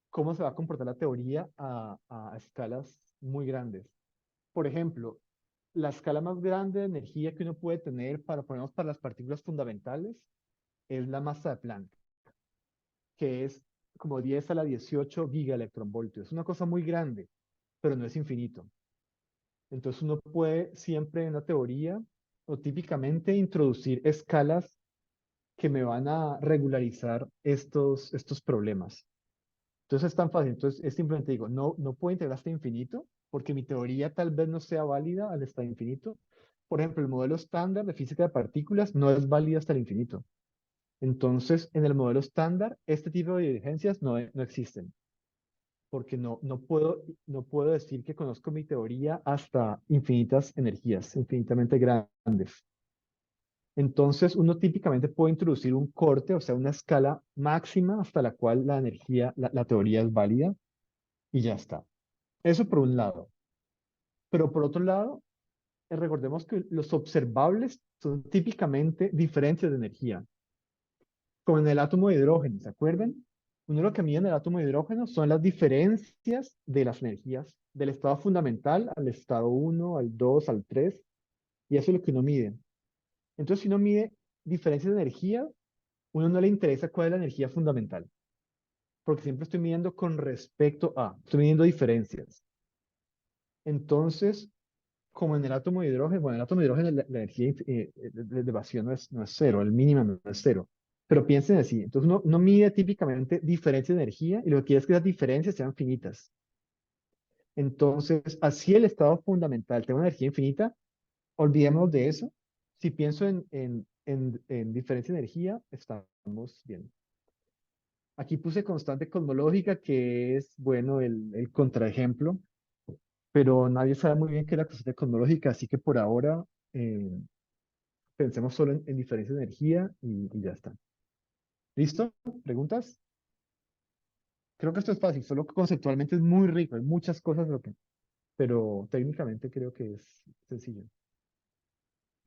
cómo se va a comportar la teoría a escalas muy grandes. Por ejemplo, la escala más grande de energía que uno puede tener para, ponemos para las partículas fundamentales es la masa de Planck, que es como 10 a la 18 gigaelectronvoltios. Es una cosa muy grande, pero no es infinito. Entonces uno puede siempre en la teoría o típicamente introducir escalas que me van a regularizar estos problemas. Entonces es tan fácil. Entonces es simplemente digo, no puedo integrar hasta infinito porque mi teoría tal vez no sea válida al estar infinito. Por ejemplo, el modelo estándar de física de partículas no es válido hasta el infinito. Entonces, en el modelo estándar, este tipo de divergencias no existen, porque no puedo decir que conozco mi teoría hasta infinitas energías, infinitamente grandes. Entonces, uno típicamente puede introducir un corte, o sea, una escala máxima hasta la cual la energía, la teoría es válida y ya está. Eso por un lado. Pero por otro lado, recordemos que los observables son típicamente diferencias de energía, como en el átomo de hidrógeno, ¿se acuerdan? Uno lo que mide en el átomo de hidrógeno son las diferencias de las energías, del estado fundamental al estado 1, al 2, al 3, y eso es lo que uno mide. Entonces, si uno mide diferencias de energía, uno no le interesa cuál es la energía fundamental, porque siempre estoy midiendo con respecto a, estoy midiendo diferencias. Entonces, como en el átomo de hidrógeno, bueno, en el átomo de hidrógeno la energía de vacío no es cero, el mínimo no es cero. Pero piensen así, entonces uno mide típicamente diferencias de energía y lo que quiere es que esas diferencias sean finitas. Entonces, así el estado fundamental tenga una energía infinita, olvidémonos de eso. Si pienso en diferencia de energía, estamos bien. Aquí puse constante cosmológica, que es, bueno, el contraejemplo, pero nadie sabe muy bien qué es la constante cosmológica, así que por ahora eh, pensemos solo en diferencia de energía y ya está. ¿Listo? ¿Preguntas? Creo que esto es fácil, solo que conceptualmente es muy rico, hay muchas cosas, pero técnicamente creo que es sencillo.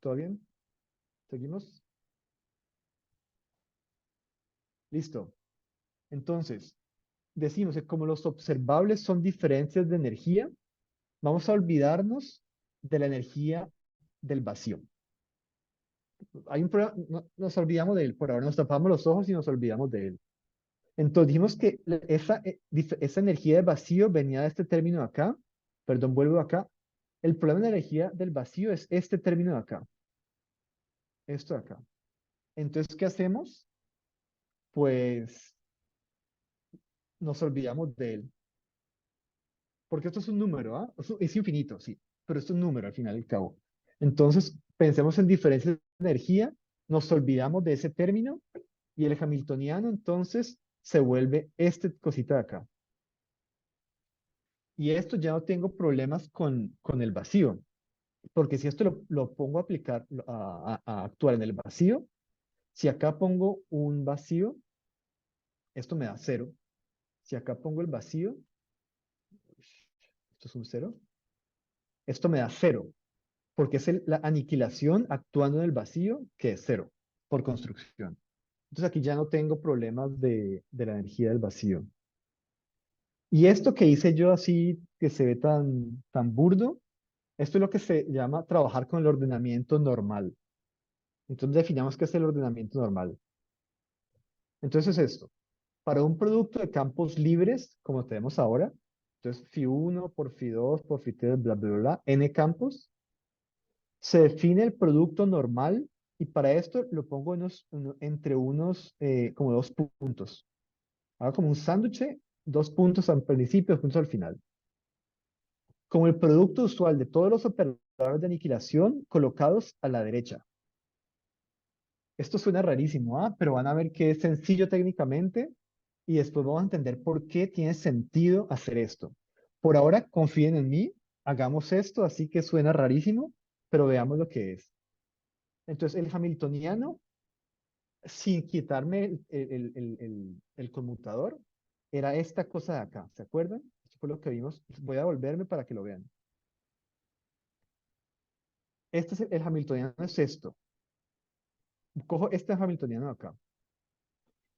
¿Todo bien? ¿Seguimos? Listo. Entonces, decimos que como los observables son diferencias de energía, vamos a olvidarnos de la energía del vacío. Hay un problema, nos olvidamos de él, por ahora nos tapamos los ojos y nos olvidamos de él. Entonces dijimos que esa energía de vacío venía de este término de acá, perdón, vuelvo acá. El problema de la energía del vacío es este término de acá, esto de acá. Entonces, ¿qué hacemos? Pues nos olvidamos de él, porque esto es un número, ¿ah? Es infinito, sí, pero esto es un número al final y al cabo. Entonces, pensemos en diferencias de energía, nos olvidamos de ese término y el hamiltoniano entonces se vuelve este cosita de acá. Y esto ya no tengo problemas con el vacío, porque si esto lo pongo a aplicar, a actuar en el vacío, si acá pongo un vacío, esto me da cero. Si acá pongo el vacío, esto es un cero, esto me da cero, porque es la aniquilación actuando en el vacío, que es cero, por construcción. Entonces aquí ya no tengo problemas de la energía del vacío. Y esto que hice yo así, que se ve tan burdo, esto es lo que se llama trabajar con el ordenamiento normal. Entonces definamos qué es el ordenamiento normal. Entonces es esto. Para un producto de campos libres, como tenemos ahora, entonces phi1 por phi2 por phi3, bla, bla, bla, bla, n campos, se define el producto normal y para esto lo pongo entre unos, como dos puntos. Hago como un sándwich, dos puntos al principio, dos puntos al final. Como el producto usual de todos los operadores de aniquilación colocados a la derecha. Esto suena rarísimo, ¿ah? Pero van a ver que es sencillo técnicamente y después vamos a entender por qué tiene sentido hacer esto. Por ahora, confíen en mí, hagamos esto, así que suena rarísimo, pero veamos lo que es. Entonces, el hamiltoniano, sin quitarme el conmutador, era esta cosa de acá, ¿se acuerdan? Esto fue lo que vimos. Voy a volverme para que lo vean. Este es el hamiltoniano, es esto. Cojo este hamiltoniano de acá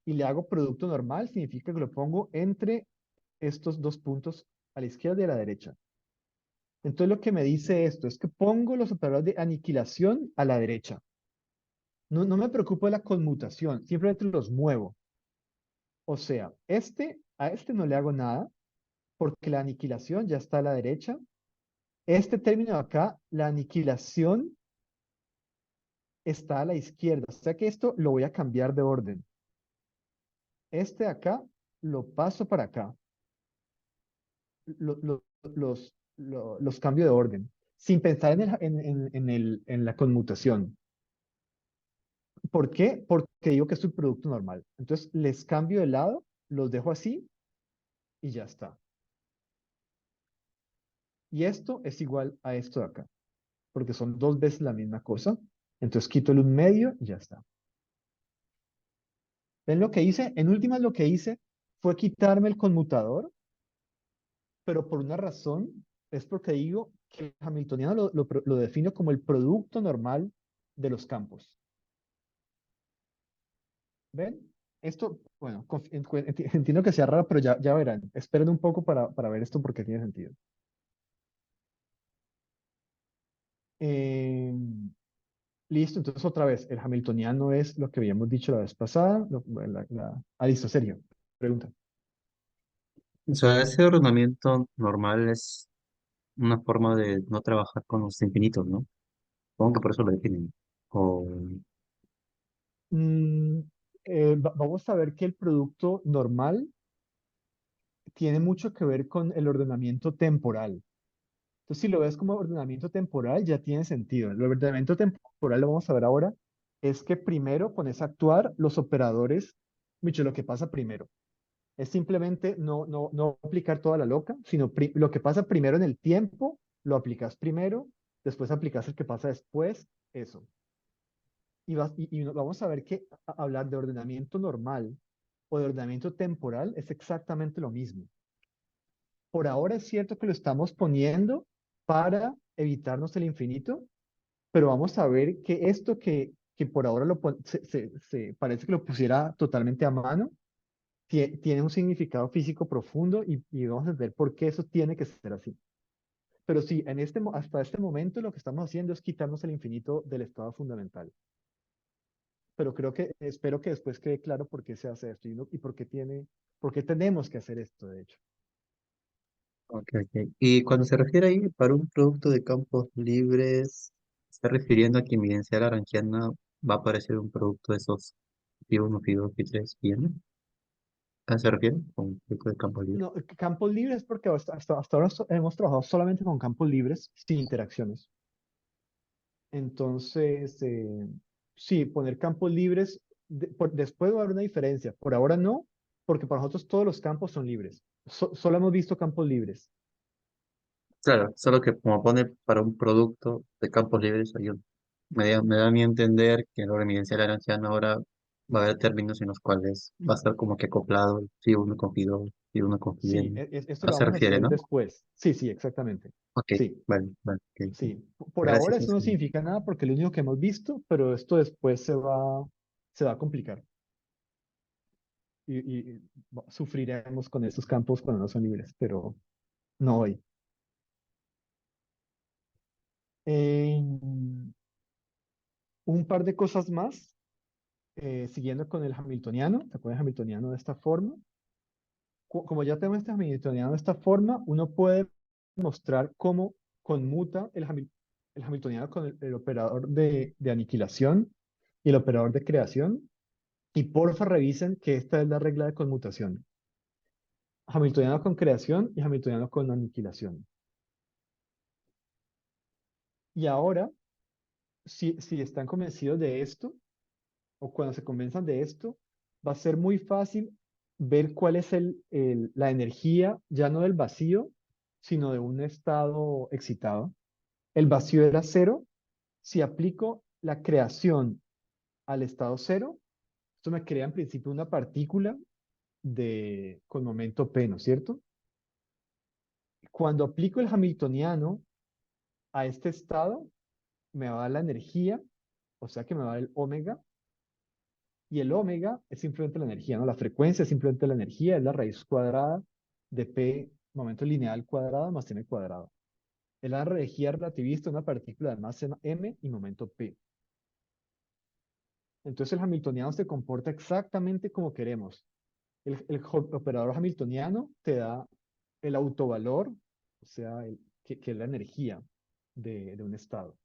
y le hago producto normal, significa que lo pongo entre estos dos puntos a la izquierda y a la derecha. Entonces lo que me dice esto es que pongo los operadores de aniquilación a la derecha. No me preocupo de la conmutación, simplemente los muevo. O sea, a este no le hago nada porque la aniquilación ya está a la derecha. Este término de acá, la aniquilación está a la izquierda. O sea que esto lo voy a cambiar de orden. Este de acá lo paso para acá. Los cambio de orden, sin pensar en la conmutación. ¿Por qué? Porque digo que es un producto normal. Entonces les cambio de lado, los dejo así y ya está. Y esto es igual a esto de acá, porque son dos veces la misma cosa. Entonces quito el un medio y ya está. ¿Ven lo que hice? En últimas lo que hice fue quitarme el conmutador, pero por una razón, es porque digo que el hamiltoniano lo defino como el producto normal de los campos. ¿Ven? Esto, bueno, entiendo que sea raro, pero ya verán. Esperen un poco para ver esto porque tiene sentido. Eh, listo, entonces otra vez, el hamiltoniano es lo que habíamos dicho la vez pasada. Listo, Sergio, pregunta. O sea, ese ordenamiento normal es una forma de no trabajar con los infinitos, ¿no? Supongo que por eso lo definen. O, Mm, vamos a ver que el producto normal tiene mucho que ver con el ordenamiento temporal. Entonces, si lo ves como ordenamiento temporal, ya tiene sentido. El ordenamiento temporal, lo vamos a ver ahora, es que primero pones a actuar los operadores, mucho lo que pasa primero. Es simplemente no aplicar toda la loca, sino lo que pasa primero en el tiempo, lo aplicas primero, después aplicas el que pasa después, eso. Y vamos a ver que hablar de ordenamiento normal o de ordenamiento temporal es exactamente lo mismo. Por ahora es cierto que lo estamos poniendo para evitarnos el infinito, pero vamos a ver que esto que por ahora parece que lo pusiera totalmente a mano, tiene un significado físico profundo y vamos a ver por qué eso tiene que ser así. Pero sí, hasta este momento lo que estamos haciendo es quitarnos el infinito del estado fundamental. Pero espero que después quede claro por qué se hace esto y por qué tenemos que hacer esto, de hecho. ok, ok. Y cuando se refiere ahí para un producto de campos libres, ¿se está refiriendo a que mi densidad lagrangiana va a aparecer un producto de esos pi uno, pi 2, pi 3, pi n? ¿A eso se refiere con un producto de campos libres? No, campos libres porque hasta ahora hemos trabajado solamente con campos libres sin interacciones. Entonces, sí, poner campos libres, después va a haber una diferencia. Por ahora no, porque para nosotros todos los campos son libres. Solo hemos visto campos libres. Claro, solo que como pone para un producto de campos libres, me da a mí a entender que en la reminencia lagrangiana ahora va a haber términos en los cuales va a estar como que acoplado el phi 1 con phi 2, phi 1 con phi Sí, n. esto ¿A lo eso se vamos a refiere, hacer no? después. Sí, sí, exactamente. Ok, Sí, vale, vale. Ok, ok. sí. Por ahora Gracias, eso no José. significa nada porque es lo único que hemos visto, pero esto después se va a complicar sufriremos con estos campos cuando no son libres, pero no hoy. Eh, un par de cosas más, siguiendo con el hamiltoniano. ¿Se acuerdan el hamiltoniano de esta forma? Como ya tenemos este hamiltoniano de esta forma, uno puede mostrar cómo conmuta el hamiltoniano con el operador de aniquilación y el operador de creación. Y porfa revisen que esta es la regla de conmutación. Hamiltoniano con creación y hamiltoniano con aniquilación. Y ahora, si están convencidos de esto, o cuando se convenzan de esto, va a ser muy fácil ver cuál es la energía, ya no del vacío, sino de un estado excitado. El vacío era cero. Si aplico la creación al estado cero, esto me crea en principio una partícula con momento p, ¿no es cierto? Cuando aplico el hamiltoniano a este estado, me va a dar la energía, o sea que me va a dar el omega, y el omega es simplemente la energía, ¿no? La frecuencia es simplemente la energía, es la raíz cuadrada de p, momento lineal cuadrado más m cuadrado. Es la energía relativista de una partícula de masa m y momento p. Entonces el hamiltoniano se comporta exactamente como queremos. El operador hamiltoniano te da el autovalor, o sea, que es la energía de un estado.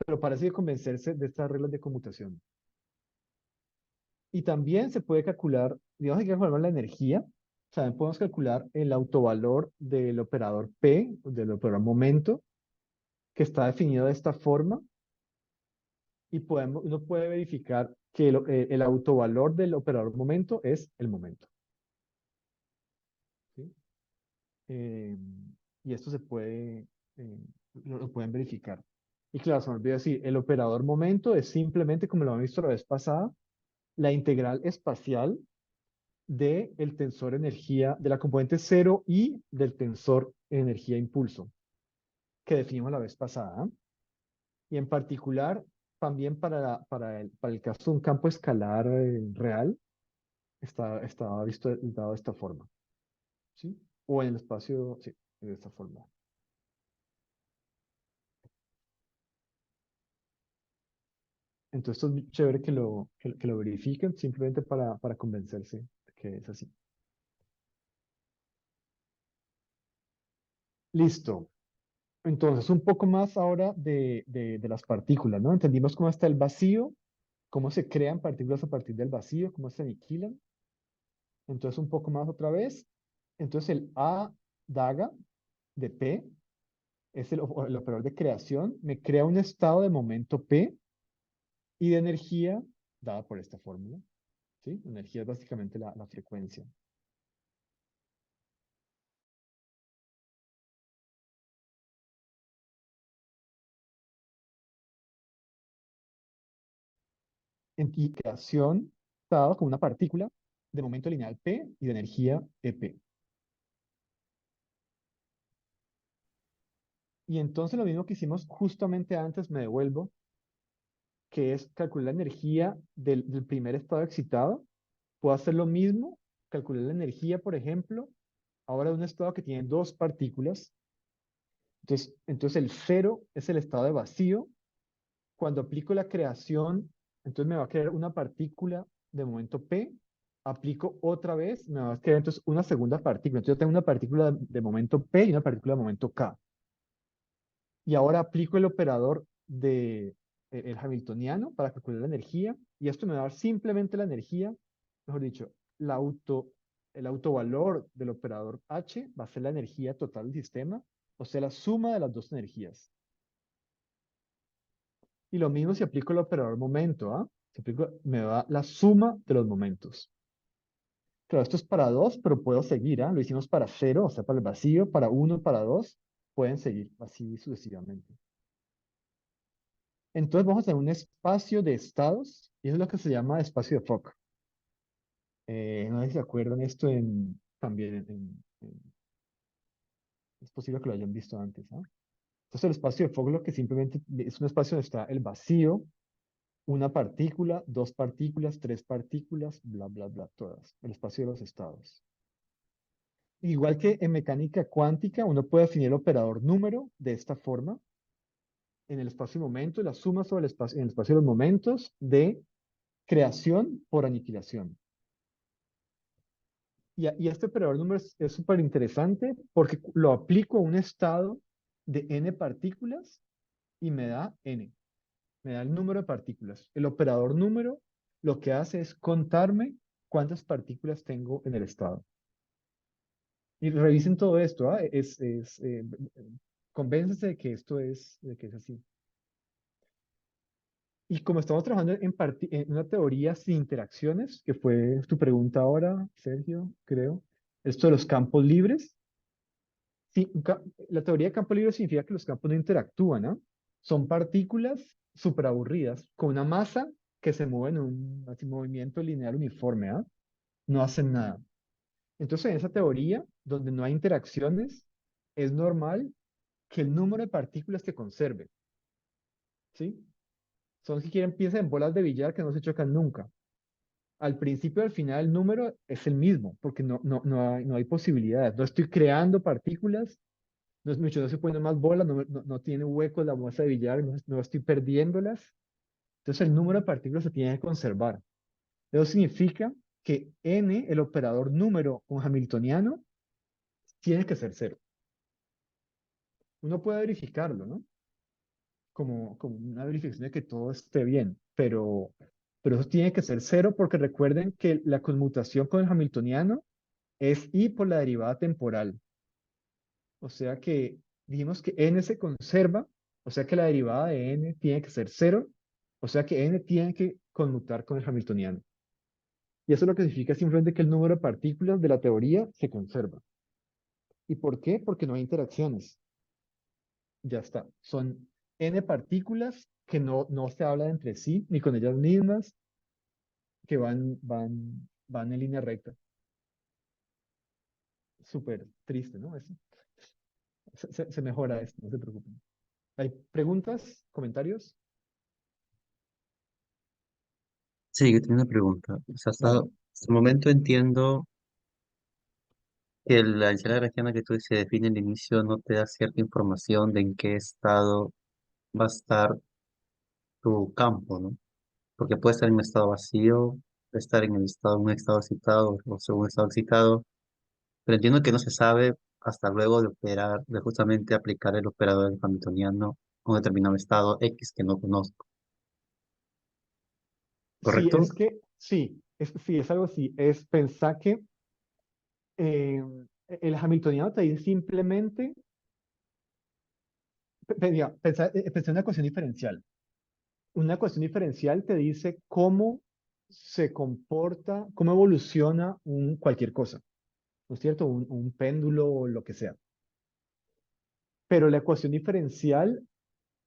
Pero parece que convencerse de estas reglas de conmutación. Y también se puede calcular, digamos que calcular la energía, también podemos calcular el autovalor del operador P, del operador momento, que está definido de esta forma, y uno puede verificar que el autovalor del operador momento es el momento. ¿Sí? Eh, y esto se puede, lo pueden verificar. Y claro, se me olvidó decir, el operador momento es simplemente, como lo hemos visto la vez pasada, la integral espacial del tensor energía, de la componente cero y del tensor energía impulso, que definimos la vez pasada. Y en particular, también para el caso de un campo escalar real, está visto dado de esta forma. ¿Sí? O en el espacio, sí, de esta forma. Entonces, esto es chévere que lo verifiquen simplemente para convencerse de que es así. Listo. Entonces, un poco más ahora de las partículas, ¿no? Entendimos cómo está el vacío, cómo se crean partículas a partir del vacío, cómo se aniquilan. Entonces, un poco más otra vez. Entonces, el A daga de P es el operador de creación. Me crea un estado de momento P y de energía dada por esta fórmula. ¿Sí? Energía es básicamente la frecuencia. Y creación dado como una partícula de momento lineal P y de energía EP. Y entonces lo mismo que hicimos justamente antes, me devuelvo, que es calcular la energía del primer estado excitado. Puedo hacer lo mismo, calcular la energía, por ejemplo, ahora de un estado que tiene dos partículas. Entonces el cero es el estado de vacío. Cuando aplico la creación, entonces me va a crear una partícula de momento P. Aplico otra vez, me va a crear entonces una segunda partícula. Entonces yo tengo una partícula de momento P y una partícula de momento K. Y ahora aplico el operador el hamiltoniano para calcular la energía. Y esto me va a dar simplemente la energía, mejor dicho, el autovalor del operador H va a ser la energía total del sistema, o sea, la suma de las dos energías. Y lo mismo si aplico el operador momento, ¿ah? Me da la suma de los momentos. Claro, esto es para dos, pero puedo seguir, ¿ah? Lo hicimos para cero, o sea, para el vacío, para uno, para dos. Pueden seguir así sucesivamente. Entonces vamos a tener un espacio de estados, y eso es lo que se llama espacio de Fock. No sé si se acuerdan esto también es posible que lo hayan visto antes, ¿ah? Entonces el espacio de Fock lo que simplemente es un espacio donde está el vacío, una partícula, dos partículas, tres partículas, bla, bla, bla, todas. El espacio de los estados. Igual que en mecánica cuántica, uno puede definir el operador número de esta forma. En el espacio y momento, la suma sobre en el espacio de los momentos de creación por aniquilación. Y este operador número es súper interesante porque lo aplico a un estado de n partículas y me da n. Me da el número de partículas. El operador número lo que hace es contarme cuántas partículas tengo en el estado. Y revisen todo esto, ¿ah? Convéncense de que es así. Y como estamos trabajando en una teoría sin interacciones, que fue tu pregunta ahora, Sergio, creo, Esto de los campos libres. Sí, la teoría de campo libre significa que los campos no interactúan, ¿no? Son partículas súper aburridas con una masa que se mueve en un así, movimiento lineal uniforme, ¿ah? No hacen nada. Entonces, en esa teoría, donde no hay interacciones, es normal que el número de partículas se conserve, ¿sí? Son, si quieren, piezas en bolas de billar que no se chocan nunca. Al principio y al final el número es el mismo, porque no hay posibilidades. No estoy creando partículas, no es mucho, no se ponen más bolas, no tiene huecos la muestra de billar, no estoy perdiéndolas. Entonces el número de partículas se tiene que conservar. Eso significa que n, el operador número con hamiltoniano, tiene que ser cero. Uno puede verificarlo, ¿no? Como una verificación de que todo esté bien, pero eso tiene que ser cero porque recuerden que la conmutación con el hamiltoniano es i por la derivada temporal. O sea que dijimos que n se conserva, o sea que la derivada de n tiene que ser cero, o sea que n tiene que conmutar con el hamiltoniano. Y eso lo que significa simplemente que el número de partículas de la teoría se conserva. ¿Y por qué? Porque no hay interacciones. Ya está. Son n partículas que no se hablan entre sí, ni con ellas mismas, que van en línea recta. Súper triste, ¿no? Eso. Se mejora esto, no se preocupen. ¿Hay preguntas? ¿Comentarios? Sí, yo tengo una pregunta. O sea, Dale. hasta el momento entiendo que la ensalada grafana que tú se define al inicio no te da cierta información de en qué estado va a estar tu campo, ¿no? Porque puede estar en un estado vacío, puede estar en el estado, un estado excitado o segundo estado excitado, pero entiendo que no se sabe hasta luego de operar, de justamente aplicar el operador hamiltoniano a un determinado estado X que no conozco, Sí, ¿correcto? sí, es algo así. Es pensar que eh, el hamiltoniano te dice simplemente, pensar en una ecuación diferencial. Una ecuación diferencial te dice cómo se comporta, cómo evoluciona cualquier cosa, ¿no es cierto? Un péndulo o lo que sea. Pero la ecuación diferencial,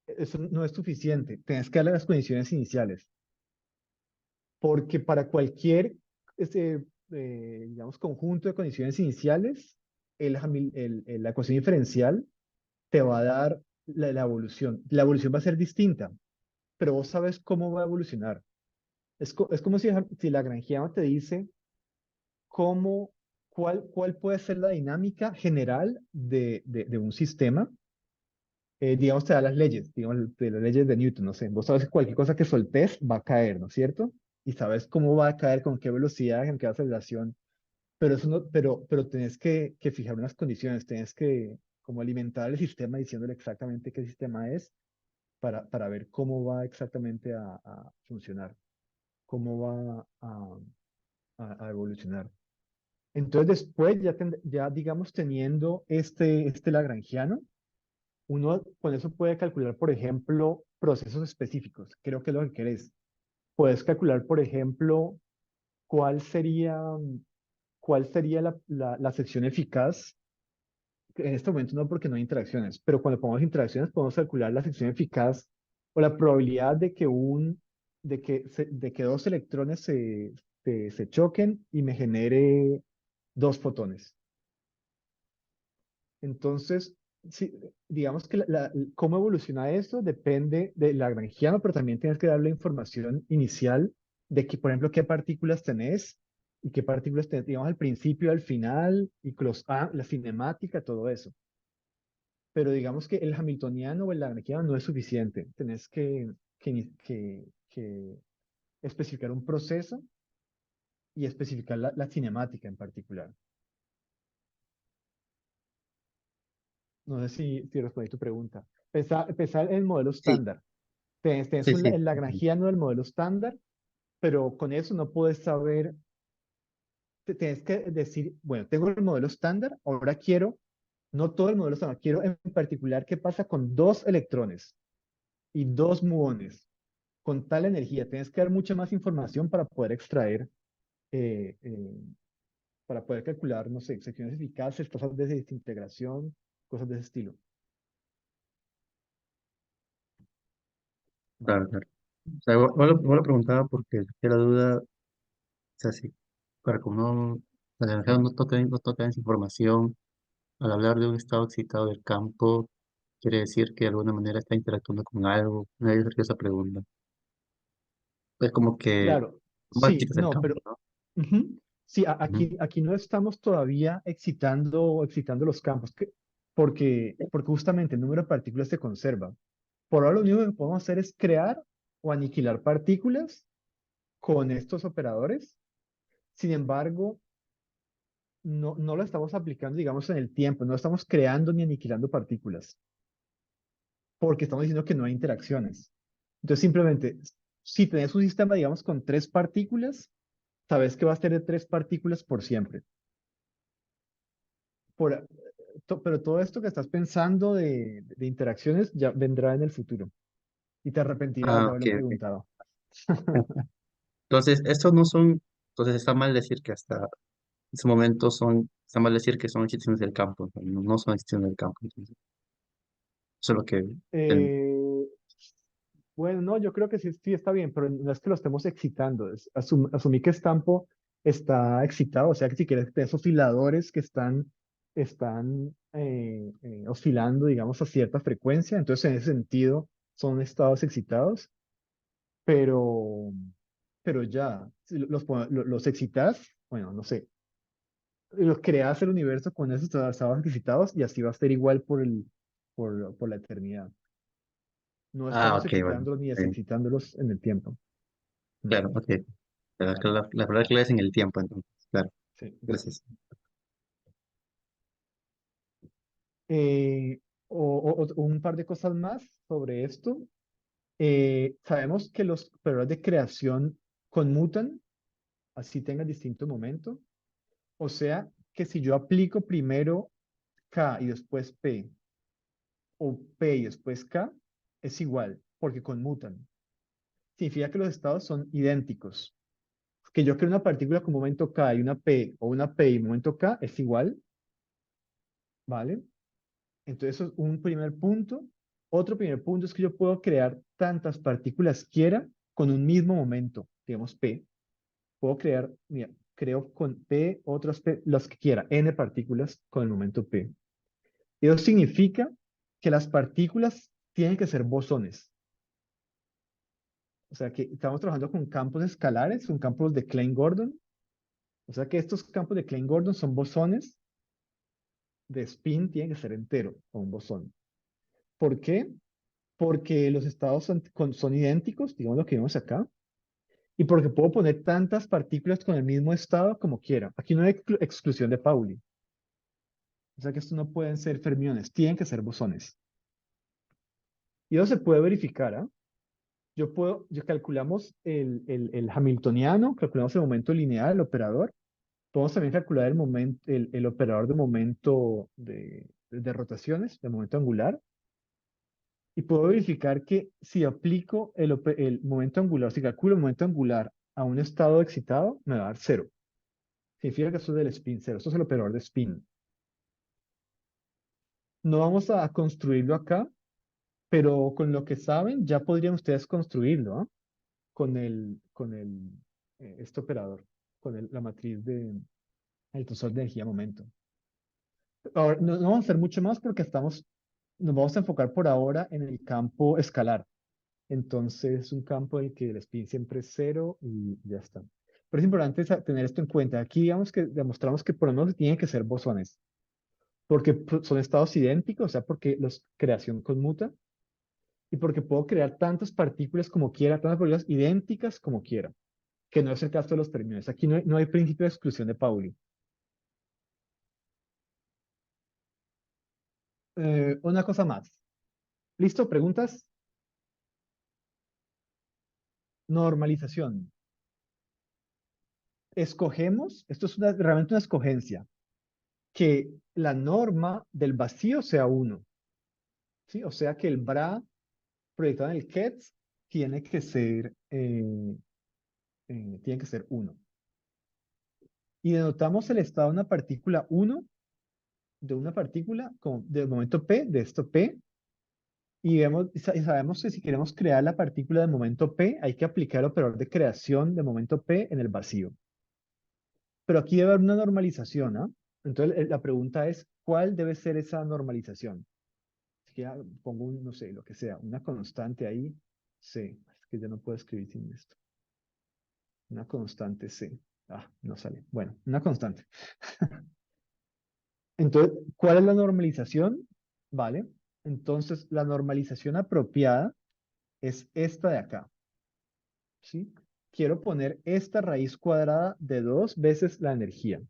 eso no es suficiente. Tienes que darle las condiciones iniciales. Porque para cualquier, digamos, conjunto de condiciones iniciales, la ecuación diferencial te va a dar la evolución. La evolución va a ser distinta, pero vos sabes cómo va a evolucionar. Es como si la granjiana te dice cómo, cuál puede ser la dinámica general de un sistema. Digamos, te da las leyes, digamos, de las leyes de Newton, no sé. Vos sabes que cualquier cosa que soltés va a caer, ¿no es cierto? Y sabes cómo va a caer, con qué velocidad, con qué aceleración. Pero eso no, pero tenés que fijar unas condiciones, tenés que como alimentar el sistema diciéndole exactamente qué sistema es para ver cómo va exactamente a funcionar, cómo va a evolucionar. Entonces después ya digamos teniendo este lagrangiano, uno con eso puede calcular, por ejemplo, procesos específicos. Creo que es lo que querés. Puedes calcular, por ejemplo, cuál sería, cuál sería la sección eficaz. En este momento no, porque no hay interacciones, pero cuando pongamos interacciones podemos calcular la sección eficaz o la probabilidad de que dos electrones se choquen y me genere dos fotones. Entonces, sí, digamos que cómo evoluciona esto depende de lagrangiano, pero también tienes que darle información inicial de que, por ejemplo, qué partículas tenés y qué partículas tenés, digamos, al principio, al final, y la cinemática, todo eso. Pero digamos que el hamiltoniano o el lagrangiano no es suficiente. Tenés que especificar un proceso y especificar la cinemática en particular. No sé si respondí tu pregunta. Pensar en el modelo Sí, estándar. Tenés sí, sí. el lagrangiano del modelo estándar, pero con eso no puedes saber, tienes que decir, bueno, tengo el modelo estándar, ahora quiero, no todo el modelo estándar, quiero en particular qué pasa con dos electrones y dos muones con tal energía. Tienes que dar mucha más información para poder extraer eh, eh, para poder calcular, no sé, secciones eficaces, tasas de desintegración, cosas de ese estilo. Claro, ¿Vale? claro. O sea, igual lo preguntaba porque era duda, o sea, si para que uno, la energía no toca esa información, al hablar de un estado excitado del campo, quiere decir que de alguna manera está interactuando con algo. Nadie surgió esa pregunta. Es como que Claro, más sí, quitas el no, campo, pero ¿no? ujú, sí, Ujú. aquí no estamos todavía excitando los campos, porque justamente el número de partículas se conserva. Por ahora lo único que podemos hacer es crear o aniquilar partículas con estos operadores. Sin embargo, no lo estamos aplicando, digamos, en el tiempo, no estamos creando ni aniquilando partículas, porque estamos diciendo que no hay interacciones. Entonces, simplemente, si tenés un sistema, digamos, con tres partículas, sabes que va a tener tres partículas por siempre. Por, pero todo esto que estás pensando de interacciones ya vendrá en el futuro y te arrepentirás Ah, de ok, haberlo ok. preguntado. Entonces, estos no son, entonces está mal decir que hasta ese momento está mal decir que son excepciones del campo, no, no son excepciones del campo, entonces, eso es lo que, el- Eh, bueno, no, yo creo que sí, sí está bien, pero no es que lo estemos excitando. Asumí que Stampo está excitado, o sea que si quieres tener osciladores que están oscilando, digamos, a cierta frecuencia, entonces en ese sentido son estados excitados, pero, pero ya, si los excitas, bueno, no sé, los creas el universo con esos estados excitados y así va a ser igual por la eternidad. No ah, estamos ok, bueno, excitándolos ni eh, desexcitándolos en el tiempo. Mm, claro, ok, la palabra clave es en el tiempo, entonces, claro, sí, exacto. gracias. Eh, un par de cosas más sobre esto. Sabemos que los operadores de creación conmutan, así tengan distinto momento. O sea, que si yo aplico primero K y después P, o P y después K, es igual, porque conmutan. Significa que los estados son idénticos. Que yo creo una partícula con momento K y una P, o una P y momento K, es igual, ¿vale? Entonces, eso es un primer punto. Otro primer punto es que yo puedo crear tantas partículas quiera con un mismo momento, digamos P. Puedo crear, mira, creo con P, otras P, las que quiera, N partículas con el momento P. Y eso significa que las partículas tienen que ser bosones. O sea, que estamos trabajando con campos escalares, con campos de Klein-Gordon. O sea, que estos campos de Klein-Gordon son bosones de spin, tienen que ser entero, con un bosón. ¿Por qué? Porque los estados son idénticos, digamos lo que vemos acá, y porque puedo poner tantas partículas con el mismo estado como quiera. Aquí no hay exclusión de Pauli. O sea que estos no pueden ser fermiones, tienen que ser bosones. Y eso se puede verificar, ¿ah? Yo calculamos el hamiltoniano, calculamos el momento lineal, el operador. Podemos también calcular el momento, el operador de momento de rotaciones, de momento angular. Y puedo verificar que si aplico el momento angular, si calculo el momento angular a un estado excitado, me va a dar cero. Significa que eso es del spin cero. Esto es el operador de spin. No vamos a construirlo acá, pero con lo que saben, ya podrían ustedes construirlo, ¿ah? Con este operador, la matriz el tensor de energía momento. Ahora, no vamos a hacer mucho más porque nos vamos a enfocar por ahora en el campo escalar. Entonces, es un campo en el que el spin siempre es cero y ya está. Pero es importante tener esto en cuenta. Aquí, digamos que demostramos que por lo menos tienen que ser bosones, porque son estados idénticos, o sea, porque la creación conmuta y porque puedo crear tantas partículas como quiera, tantas partículas idénticas como quiera, que no es el caso de los fermiones. Aquí no hay principio de exclusión de Pauli. Una cosa más. ¿Listo? ¿Preguntas? Normalización. Escogemos, esto es realmente una escogencia, que la norma del vacío sea uno, ¿sí? O sea que el bra proyectado en el KETS tiene que ser uno. y denotamos el estado de una partícula 1, de una partícula, del momento P, de esto P, y vemos, y sabemos que si queremos crear la partícula de momento P, hay que aplicar el operador de creación de momento P en el vacío. Pero aquí debe haber una normalización, ¿ah? Entonces la pregunta es, ¿cuál debe ser esa normalización? Así que ya pongo no sé, lo que sea, una constante ahí, C. Es que ya no puedo escribir sin esto. Una constante C. Ah, no sale. Bueno, una constante. Entonces, ¿cuál es la normalización? Vale. Entonces, la normalización apropiada es esta de acá. ¿Sí? Quiero poner esta raíz cuadrada de 2 veces la energía.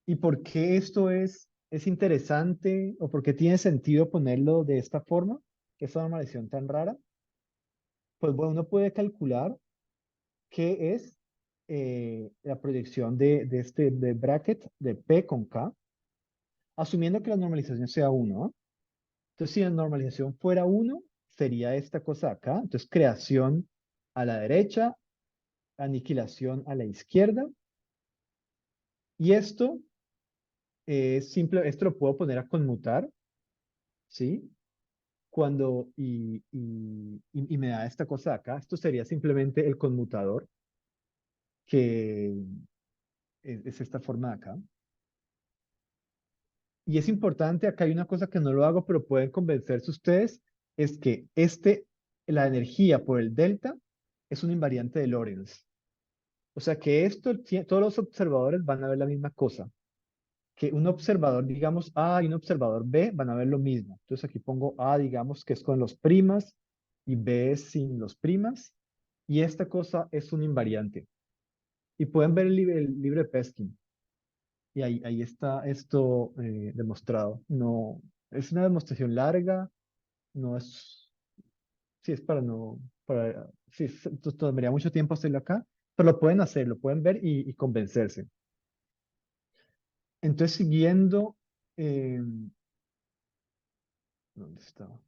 ¿Y por qué esto es interesante o por qué tiene sentido ponerlo de esta forma? Esta normalización tan rara. Pues bueno, uno puede calcular qué es la proyección de este de bracket de P con K, asumiendo que la normalización sea 1, ¿ah? Entonces, si la normalización fuera 1, sería esta cosa acá. Entonces, creación a la derecha, aniquilación a la izquierda. Y esto es simple, esto lo puedo poner a conmutar, ¿sí? Y me da esta cosa de acá. Esto sería simplemente el conmutador, que es esta forma de acá. Y es importante, acá hay una cosa que no lo hago, pero pueden convencerse ustedes, es que la energía por el delta es un invariante de Lorentz. O sea que todos los observadores van a ver la misma cosa. Que un observador, digamos A y un observador B, van a ver lo mismo. Entonces aquí pongo A, digamos que es con los primas, y B es sin los primas. Y esta cosa es un invariante. Y pueden ver el libro de Peskin. Y ahí está esto demostrado. No, es una demostración larga, no es, sí, es para no, sí, tomaría mucho tiempo hacerlo acá, pero lo pueden hacer, lo pueden ver y convencerse. Entonces, siguiendo, eh, ¿dónde estaba?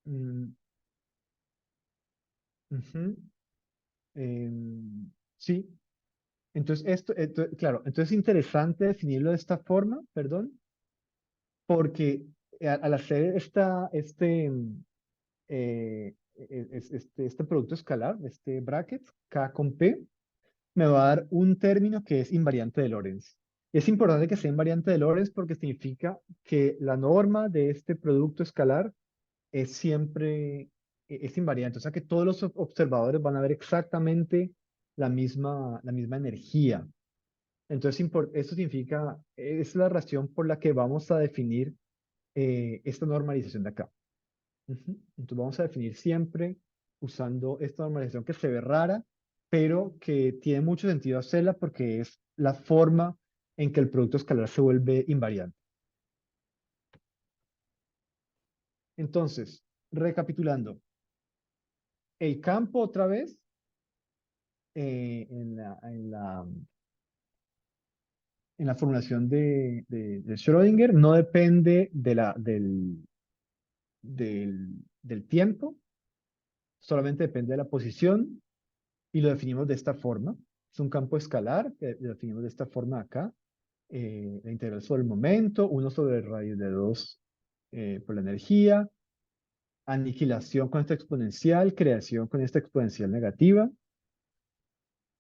Mm, ujú, sí, entonces claro, entonces es interesante definirlo de esta forma, perdón, porque al hacer este producto escalar, este bracket, K con P, me va a dar un término que es invariante de Lorentz. Es importante que sea invariante de Lorentz porque significa que la norma de este producto escalar es siempre, es invariante. O sea que todos los observadores van a ver exactamente la misma energía. Entonces, eso significa, es la razón por la que vamos a definir esta normalización de acá. Ujú. Entonces vamos a definir siempre usando esta normalización que se ve rara, pero que tiene mucho sentido hacerla porque es la forma en que el producto escalar se vuelve invariante. Entonces, recapitulando, el campo otra vez en la formulación de Schrödinger no depende del tiempo, solamente depende de la posición y lo definimos de esta forma. Es un campo escalar, que lo definimos de esta forma acá. La integral sobre el momento, 1 sobre raíz de 2 por la energía, aniquilación con esta exponencial, creación con esta exponencial negativa.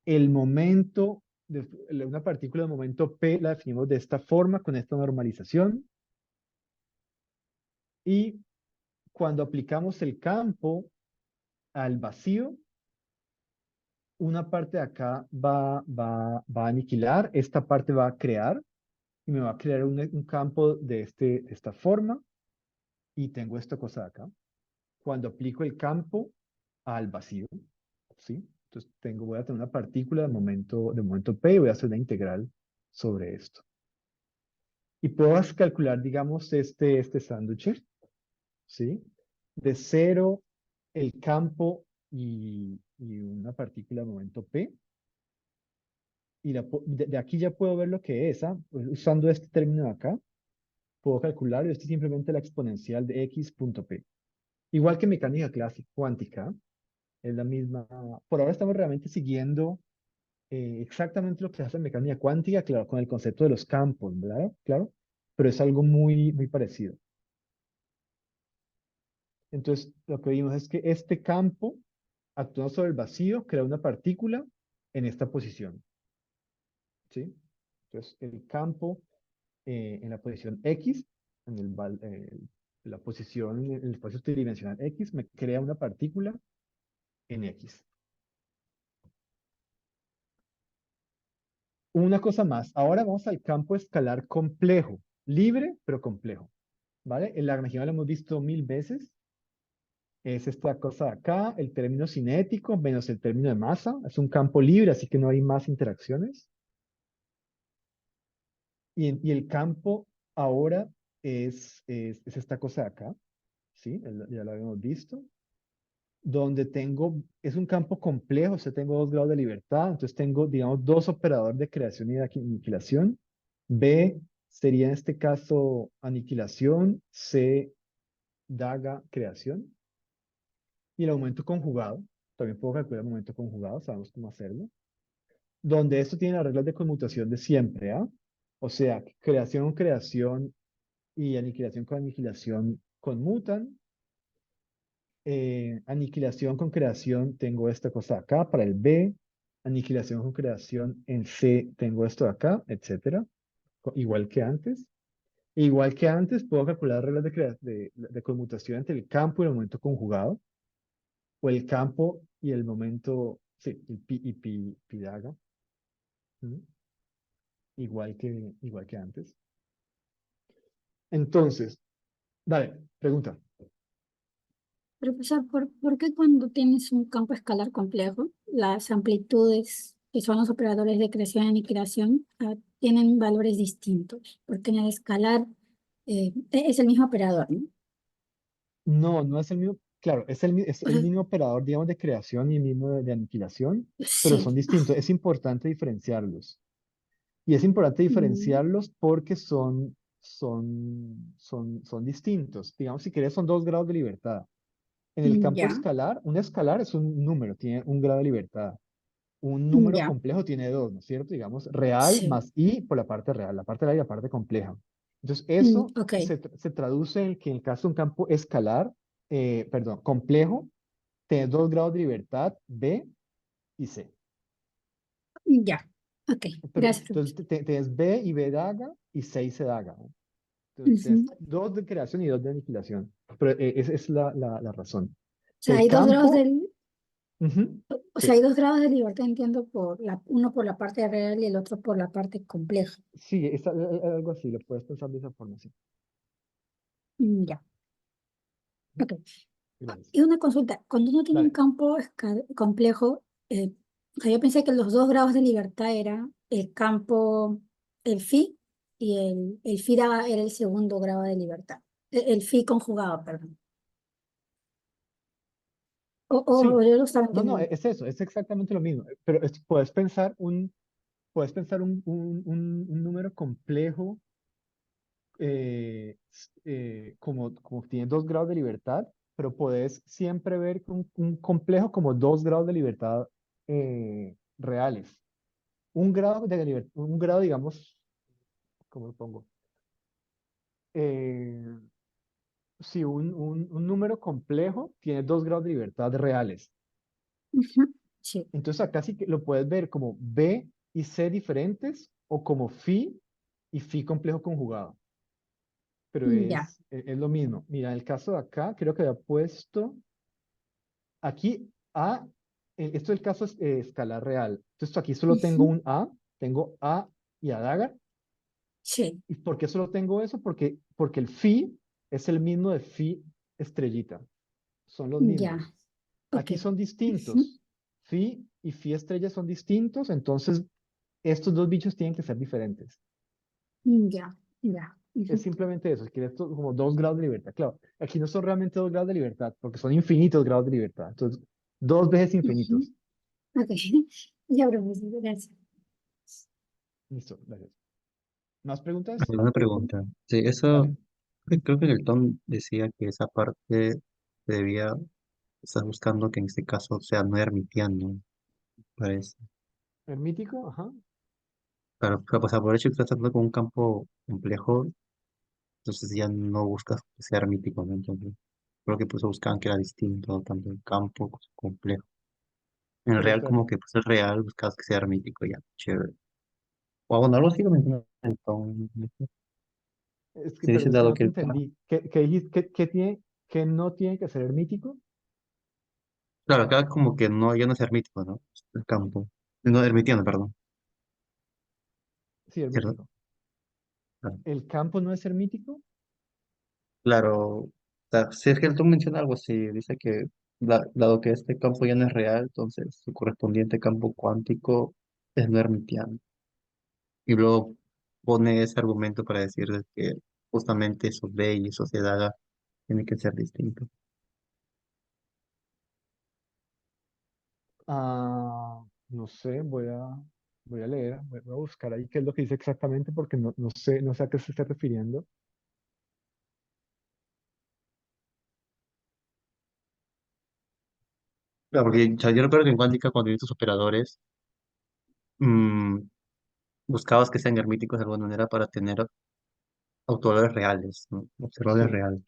El momento de una partícula de momento P la definimos de esta forma, con esta normalización. Y cuando aplicamos el campo al vacío, una parte de acá va a aniquilar, esta parte va a crear, y me va a crear un campo de esta forma, y tengo esta cosa de acá. Cuando aplico el campo al vacío, ¿sí? Entonces voy a tener una partícula de momento P y voy a hacer una integral sobre esto. Y puedo calcular, digamos, este sándwich, ¿sí? De cero, el campo y una partícula de momento P. Y de aquí ya puedo ver lo que es, ¿ah? Pues usando este término de acá, puedo calcular, y esto es simplemente la exponencial de x punto P. Igual que mecánica clásica, cuántica, es la misma. Por ahora estamos realmente siguiendo exactamente lo que hace mecánica cuántica, claro, con el concepto de los campos, ¿verdad? Claro, pero es algo muy, muy parecido. Entonces, lo que vimos es que este campo, actuando sobre el vacío, crea una partícula en esta posición, ¿sí? Entonces, el campo en la posición X, la posición en el espacio tridimensional X, me crea una partícula en X. Una cosa más, ahora vamos al campo escalar complejo, libre pero complejo, ¿vale? En la Lagrangiano lo hemos visto 1000 veces. Es esta cosa de acá, el término cinético menos el término de masa. Es un campo libre, así que no hay más interacciones. Y el campo ahora es esta cosa de acá, ¿sí? Ya lo habíamos visto. Donde es un campo complejo, o sea, tengo 2 grados de libertad, entonces tengo, digamos, dos operadores de creación y de aniquilación. B sería en este caso aniquilación, C daga creación. Y el aumento conjugado, también puedo calcular el momento conjugado, sabemos cómo hacerlo. Donde esto tiene las reglas de conmutación de siempre, ¿ah? O sea, creación con creación y aniquilación con aniquilación conmutan. Aniquilación con creación, tengo esta cosa acá para el B. Aniquilación con creación en C, tengo esto de acá, etcétera. Igual que antes. Igual que antes, puedo calcular reglas de conmutación entre el campo y el momento conjugado, o el campo y el momento, sí, el pi y pi daga. ¿Mm? Igual que antes. Entonces, dale, pregunta. Profesor, ¿por qué cuando tienes un campo escalar complejo, las amplitudes, que son los operadores de creación y aniquilación, tienen valores distintos? Porque en el escalar es el mismo operador, ¿no? No, no es el mismo, claro, es O el sea, mismo operador, digamos, de creación y el mismo de aniquilación, pero son sí. distintos. Es importante diferenciarlos. Y es importante Mm, diferenciarlos porque son distintos. Digamos, si querés, son 2 grados de libertad. En el campo ya, escalar, un escalar es un número, tiene 1 grado de libertad. Un número ya, complejo tiene dos, ¿no es cierto? Digamos, real sí. más i por la parte real, la parte real y la parte compleja. Entonces, eso Ok, se traduce en que en el caso de un campo escalar, perdón, complejo, tiene 2 grados de libertad, B y C. ya. Ok, Pero gracias, entonces profesor. tienes B y B daga y C y C daga, ¿no? Entonces, tienes Ujú. dos de creación y dos de aniquilación. Pero esa es la razón. O sea, El hay dos grados campo, del, ujú, o sea, hay sí, dos grados de libertad, entiendo, uno por la parte real y el otro por la parte compleja. sí, algo así, lo puedes pensar de esa forma, sí. Ya, ok. Gracias. Y una consulta, cuando uno tiene un Dale. campo complejo, o sea, yo pensé que los dos grados de libertad era el campo, el phi, y el phi era el segundo grado de libertad. El phi conjugado, perdón. O Sí, yo lo estaba no, no, entendiendo. es eso, es exactamente lo mismo. Pero puedes pensar un número complejo como tiene 2 grados de libertad, pero puedes siempre ver un complejo como 2 grados de libertad reales. Un grado de libertad, un grado, digamos, ¿cómo lo pongo? Eh, si un número complejo tiene 2 grados de libertad reales. Ujú. Sí, Entonces acá sí que lo puedes ver como B y C diferentes o como phi y phi complejo conjugado, pero ya. es lo mismo. Mira, en el caso de acá, creo que había puesto aquí A, esto es el caso escalar real. Entonces aquí solo tengo Ujú. un A, tengo A y A dagger. Sí, ¿Y por qué solo tengo eso? Porque el phi es el mismo de phi estrellita, son los ya. mismos. Ok. Aquí son Ujú. distintos. Phi y phi estrella son distintos, entonces estos dos bichos tienen que ser diferentes. Ya, ya. Es Ujú. simplemente eso, es que esto como 2 grados de libertad. Claro, aquí no son realmente 2 grados de libertad, porque son infinitos grados de libertad. Entonces, dos veces Ujú. infinitos. Ok. Ya, profesor, gracias. Listo, gracias. ¿Más preguntas? Una pregunta. Sí, eso, Dale. creo que el Tom decía que esa parte estás buscando que en este caso sea no hermitiano, parece. Hermítico, ajá. Pero pues por el hecho que estás tratando con un campo complejo, entonces ya no buscas que sea hermítico, ¿no? Entonces, creo que pues buscaban que era distinto, tanto el campo como complejo. En el Pero real, como espérate, que pues el real buscabas que sea hermítico, ya, chévere. O bueno, algo así lo mencioné entonces, se dice pero es que dado no que te el entendí. ¿Qué dijiste? ¿Qué no tiene que ser hermítico? claro, acá como que no, ya no es hermítico, ¿no? El campo. No, hermitiano, perdón. Sí, ¿Cierto? hermítico. Claro, ¿El campo no es hermítico? claro, o sea, si es que tú menciona algo así, dice que dado que este campo ya no es real, entonces su correspondiente campo cuántico es no hermitiano. Y luego pone ese argumento para decir de que justamente esos B y esos Edaga tienen que ser distintos. No sé, voy a leer, voy a buscar ahí qué es lo que dice exactamente porque no sé a qué se está refiriendo. Claro, porque o sea, yo recuerdo que en cuántica cuando vi estos operadores, mm, buscabas que sean hermíticos de alguna manera para tener autovalores reales, ¿no? Observadores Sí, reales.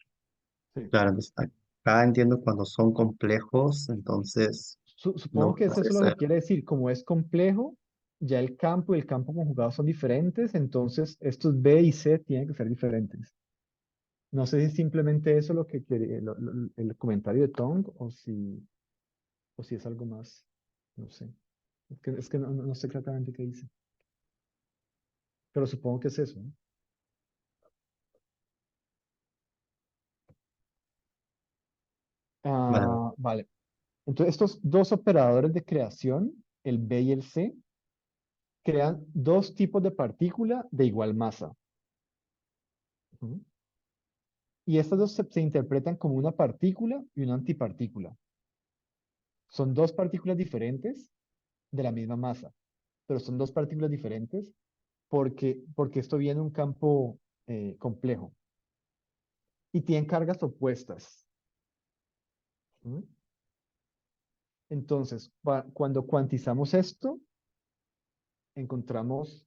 sí. Claro, entonces acá entiendo cuando son complejos, entonces Supongo no que es puede eso lo ser. que quiere decir. Como es complejo, ya el campo y el campo conjugado son diferentes, entonces estos B y C tienen que ser diferentes. No sé si simplemente eso lo que quiere el comentario de Tong o si es algo más. No sé. Es que no sé exactamente qué dice. Pero supongo que es eso, ¿no? Vale, vale. Vale. Entonces, estos dos operadores de creación, el B y el C, crean dos tipos de partícula de igual masa. Ujú. Y estas dos se interpretan como una partícula y una antipartícula. Son dos partículas diferentes de la misma masa, pero son dos partículas diferentes porque esto viene de un campo complejo y tienen cargas opuestas. ¿Mm? Entonces, cuando cuantizamos esto, encontramos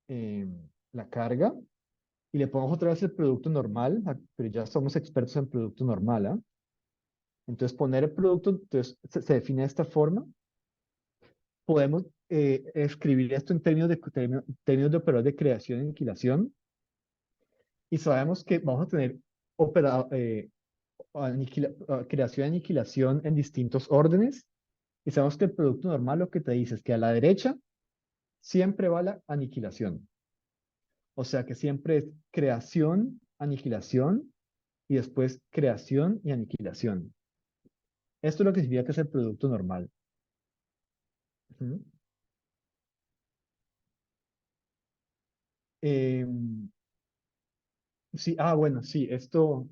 eh, la carga y le ponemos otra vez el producto normal, pero ya somos expertos en producto normal, ¿ah? Entonces, poner el producto, entonces, se define de esta forma. Podemos escribir esto en términos de operador de creación y aniquilación y sabemos que vamos a tener creación y aniquilación en distintos órdenes y sabemos que el producto normal lo que te dice es que a la derecha siempre va la aniquilación. O sea que siempre es creación, aniquilación y después creación y aniquilación. Esto es lo que significa que es el producto normal. Ujú. Em, sí, bueno, sí, esto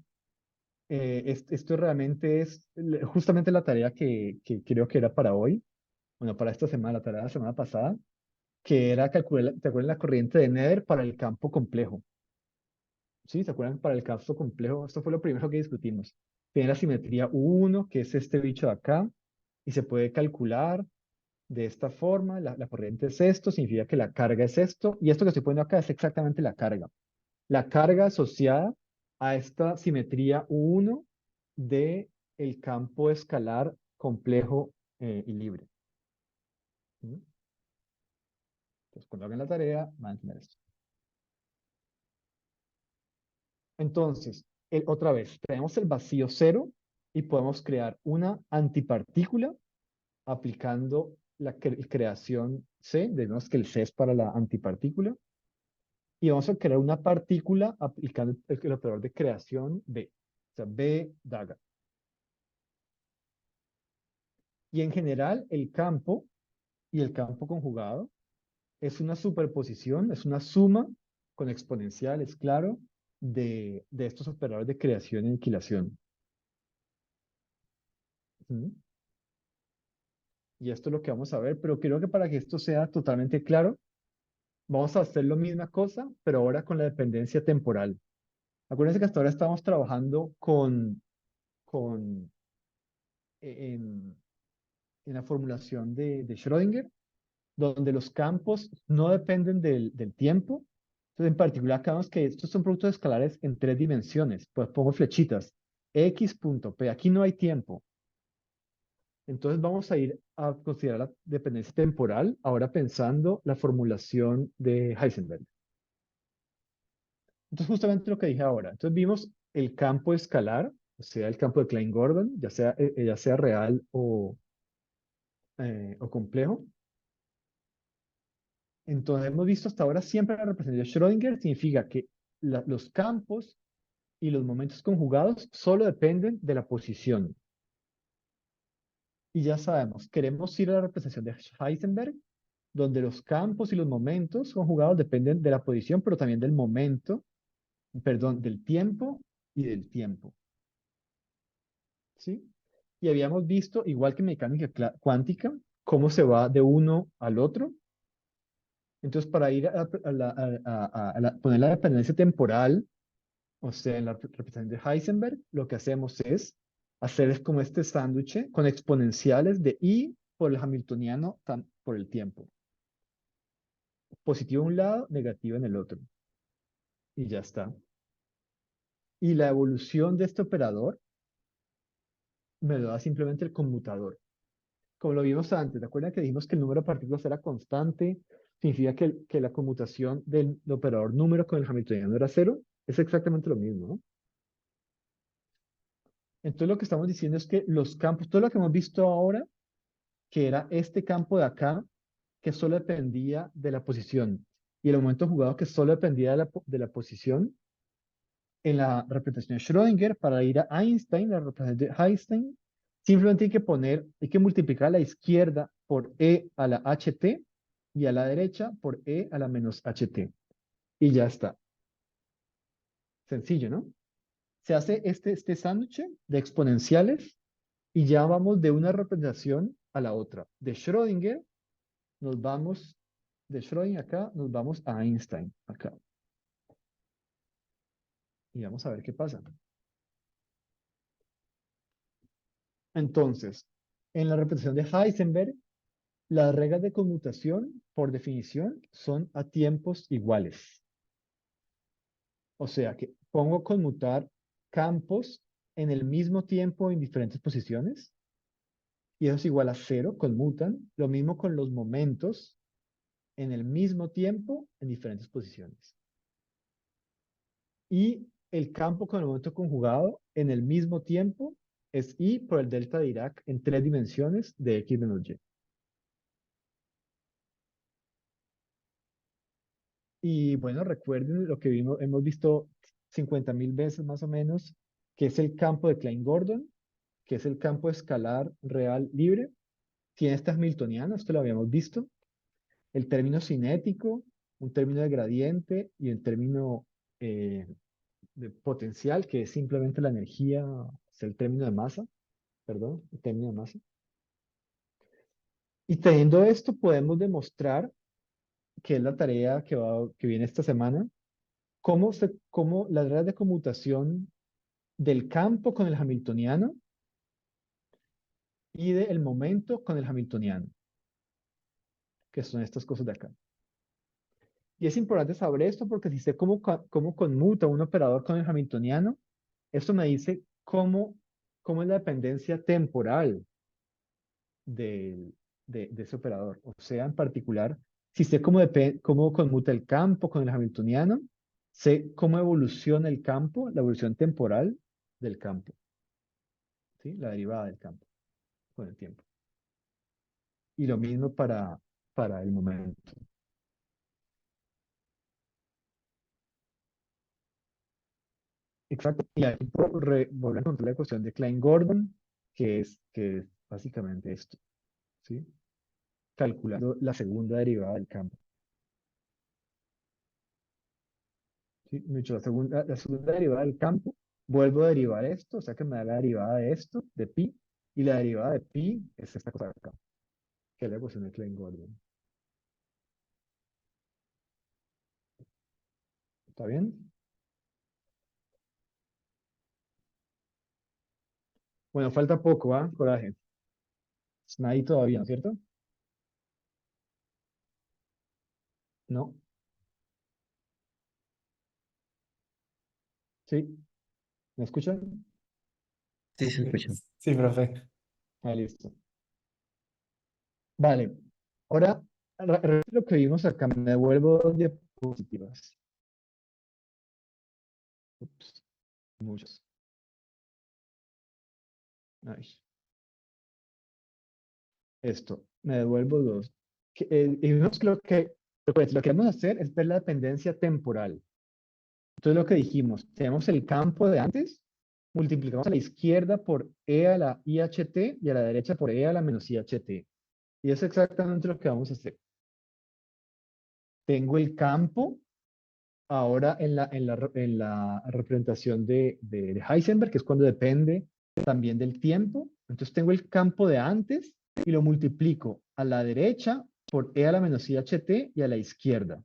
realmente es justamente la tarea que creo que era para hoy, bueno, para esta semana, la tarea de la semana pasada, que era calcular, ¿te acuerdas la corriente de Nether para el campo complejo? ¿Sí? ¿Se acuerdan? Para el campo complejo, esto fue lo primero que discutimos. Tiene la simetría U1, que es este bicho de acá, y se puede calcular de esta forma, la corriente es esto, significa que la carga es esto, y esto que estoy poniendo acá es exactamente la carga. La carga asociada a esta simetría U1 de el campo escalar complejo y libre. ¿Mm? Entonces, cuando hagan la tarea, van a entender esto. Entonces, otra vez, tenemos el vacío cero y podemos crear una antipartícula aplicando la creación C, digamos que el C es para la antipartícula, y vamos a crear una partícula aplicando el operador de creación B, o sea, B daga. Y en general, el campo y el campo conjugado es una superposición, es una suma con exponenciales, claro, de estos operadores de creación y aniquilación. Ujú. Y esto es lo que vamos a ver, pero creo que para que esto sea totalmente claro, vamos a hacer la misma cosa, pero ahora con la dependencia temporal. Acuérdense que hasta ahora estamos trabajando con con, en, en la formulación de Schrödinger, donde los campos no dependen del tiempo. Entonces, en particular, acá vemos que estos son productos escalares en tres dimensiones. Pues pongo flechitas. X punto P. Aquí no hay tiempo. Entonces vamos a ir a considerar la dependencia temporal, ahora pensando la formulación de Heisenberg. Entonces, justamente lo que dije ahora. Entonces, vimos el campo escalar, o sea, el campo de Klein-Gordon, ya sea real o complejo. Entonces, hemos visto hasta ahora siempre la representación de Schrödinger significa que los campos y los momentos conjugados solo dependen de la posición. Y ya sabemos, queremos ir a la representación de Heisenberg, donde los campos y los momentos conjugados dependen de la posición, pero también del momento, perdón, del tiempo y del tiempo. ¿Sí? Y habíamos visto, igual que en mecánica cuántica, cómo se va de uno al otro. Entonces, para ir poner la dependencia temporal, o sea, en la representación de Heisenberg, lo que hacemos es hacer como este sándwich con exponenciales de I por el hamiltoniano por el tiempo. Positivo en un lado, negativo en el otro. Y ya está. Y la evolución de este operador me lo da simplemente el conmutador. Como lo vimos antes, ¿te acuerdas que dijimos que el número de partículas era constante? Significa que la conmutación del operador número con el hamiltoniano era cero. Es exactamente lo mismo, ¿no? Entonces lo que estamos diciendo es que los campos, todo lo que hemos visto ahora, que era este campo de acá, que solo dependía de la posición, y el momento jugado que solo dependía de la posición, en la representación de Schrödinger, para ir a Einstein, la representación de Einstein, simplemente hay que multiplicar a la izquierda por e a la ht y a la derecha por e a la menos ht. Y ya está. Sencillo, ¿no? Se hace este sándwich de exponenciales y ya vamos de una representación a la otra. De Schrödinger nos vamos, de Schrödinger acá, nos vamos a Einstein acá. Y vamos a ver qué pasa. Entonces, en la representación de Heisenberg, las reglas de conmutación, por definición, son a tiempos iguales. O sea que pongo conmutar campos en el mismo tiempo en diferentes posiciones y eso es igual a cero, conmutan. Lo mismo con los momentos en el mismo tiempo en diferentes posiciones. Y el campo con el momento conjugado en el mismo tiempo es I por el delta de Dirac en tres dimensiones de X menos Y. Y bueno, recuerden lo que hemos visto 50.000 veces más o menos, que es el campo de Klein-Gordon, que es el campo escalar real libre. Tiene estas miltonianas, esto lo habíamos visto. El término cinético, un término de gradiente y el término de potencial, que es simplemente la energía, es el término de masa, perdón, el término de masa. Y teniendo esto, podemos demostrar, que es la tarea que viene esta semana, cómo las reglas de conmutación del campo con el hamiltoniano y del momento con el hamiltoniano, que son estas cosas de acá. Y es importante saber esto porque si sé cómo conmuta un operador con el hamiltoniano, esto me dice cómo es la dependencia temporal de ese operador. O sea, en particular, si sé cómo conmuta el campo con el hamiltoniano, sé cómo evoluciona el campo, la evolución temporal del campo, ¿sí? La derivada del campo con el tiempo. Y lo mismo para el momento. Exacto. Y aquí volver a encontrar la ecuación de Klein-Gordon, que es básicamente esto, ¿sí? Calculando la segunda derivada del campo. ¿Sí? La segunda derivada del campo, vuelvo a derivar esto, o sea que me da la derivada de esto, de pi, y la derivada de pi es esta cosa de acá, que es la ecuación de Klein-Gordon. ¿Está bien? Bueno, falta poco, ¿ah? Coraje. Nadie todavía, ¿no es cierto? No. ¿Sí? ¿Me escuchan? Sí, se escucha. Sí, profe. Ah, listo. Vale. Ahora, lo que vimos acá, me devuelvo dos diapositivas. Ups, muchas. Ay, esto, me devuelvo dos. Y vimos que lo que vamos a hacer es ver la dependencia temporal. Entonces lo que dijimos, tenemos el campo de antes, multiplicamos a la izquierda por e a la IHT y a la derecha por e a la menos IHT. Y es exactamente lo que vamos a hacer. Tengo el campo ahora en la representación de Heisenberg, que es cuando depende también del tiempo. Entonces tengo el campo de antes y lo multiplico a la derecha por e a la menos IHT y a la izquierda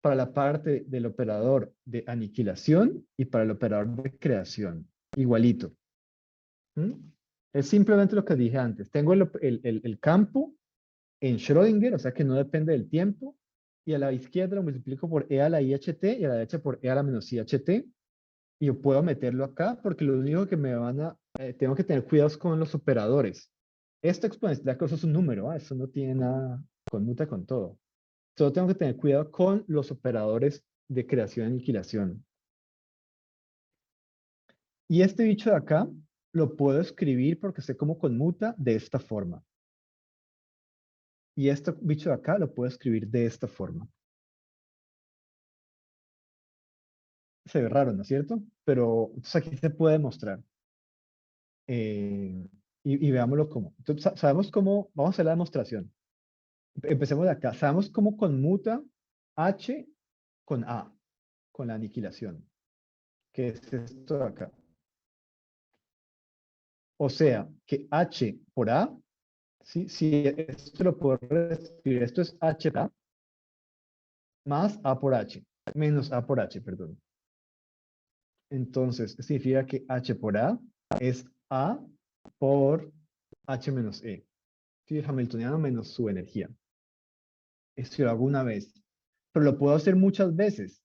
para la parte del operador de aniquilación y para el operador de creación. Igualito. ¿Mm? Es simplemente lo que dije antes. Tengo el campo en Schrödinger, o sea que no depende del tiempo, y a la izquierda lo multiplico por e a la IHT y a la derecha por e a la menos IHT, y yo puedo meterlo acá porque lo único que me van a... tengo que tener cuidados con los operadores. Esta exponencial, eso es un número, ¿ah? Eso no tiene nada, conmuta con todo. Solo tengo que tener cuidado con los operadores de creación y aniquilación. Y este bicho de acá lo puedo escribir porque sé cómo conmuta de esta forma. Y este bicho de acá lo puedo escribir de esta forma. Se ve raro, ¿no es cierto? Pero entonces aquí se puede mostrar. Y veámoslo cómo. Entonces, sabemos cómo, vamos a hacer la demostración. Empecemos de acá. Sabemos cómo conmuta H con A, con la aniquilación, que es esto de acá. O sea, que H por A, ¿sí? Si esto lo puedo escribir, esto es H por A más A por H, menos A por H, perdón. Entonces, significa que H por A es A por H menos E. Sí, hamiltoniano menos su energía. Esto lo hago una vez, pero lo puedo hacer muchas veces.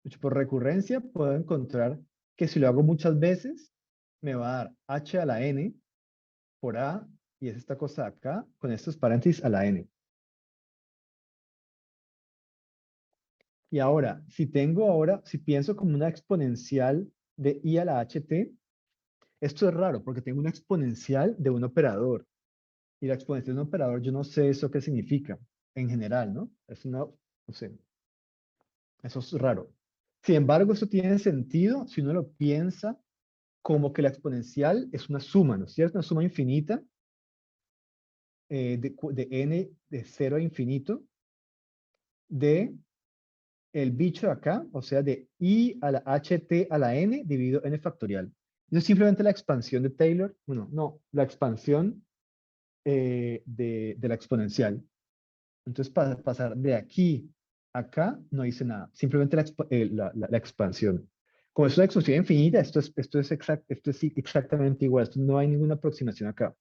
De hecho, por recurrencia puedo encontrar que si lo hago muchas veces, me va a dar H a la N por A, y es esta cosa de acá, con estos paréntesis a la N. Y ahora, si pienso como una exponencial de I a la HT, esto es raro porque tengo una exponencial de un operador. Y la exponencial de un operador, yo no sé eso qué significa en general, ¿no? No sé, eso es raro. Sin embargo, eso tiene sentido si uno lo piensa como que la exponencial es una suma, ¿no es cierto? Una suma infinita de n de 0 a infinito de el bicho de acá, o sea, de I a la HT a la N dividido N factorial. Eso es simplemente la expansión de Taylor. Bueno, no, la expansión de la exponencial. Entonces, para pasar de aquí a acá, no hice nada. Simplemente la expansión. Como es una expansión infinita, esto es exactamente igual. Esto no hay ninguna aproximación acá.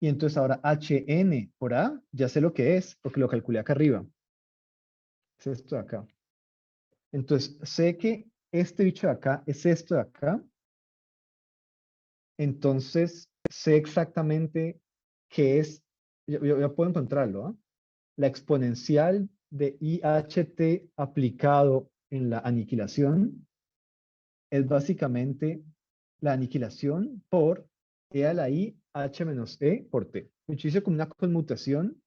Y entonces ahora Hn por A, ya sé lo que es, porque lo calculé acá arriba. Es esto de acá. Entonces, sé que este bicho de acá es esto de acá. Entonces, sé exactamente qué es. Yo puedo encontrarlo, ¿ah? La exponencial de IHT aplicado en la aniquilación es básicamente la aniquilación por E a la I, H menos E por T. Yo hice como una conmutación,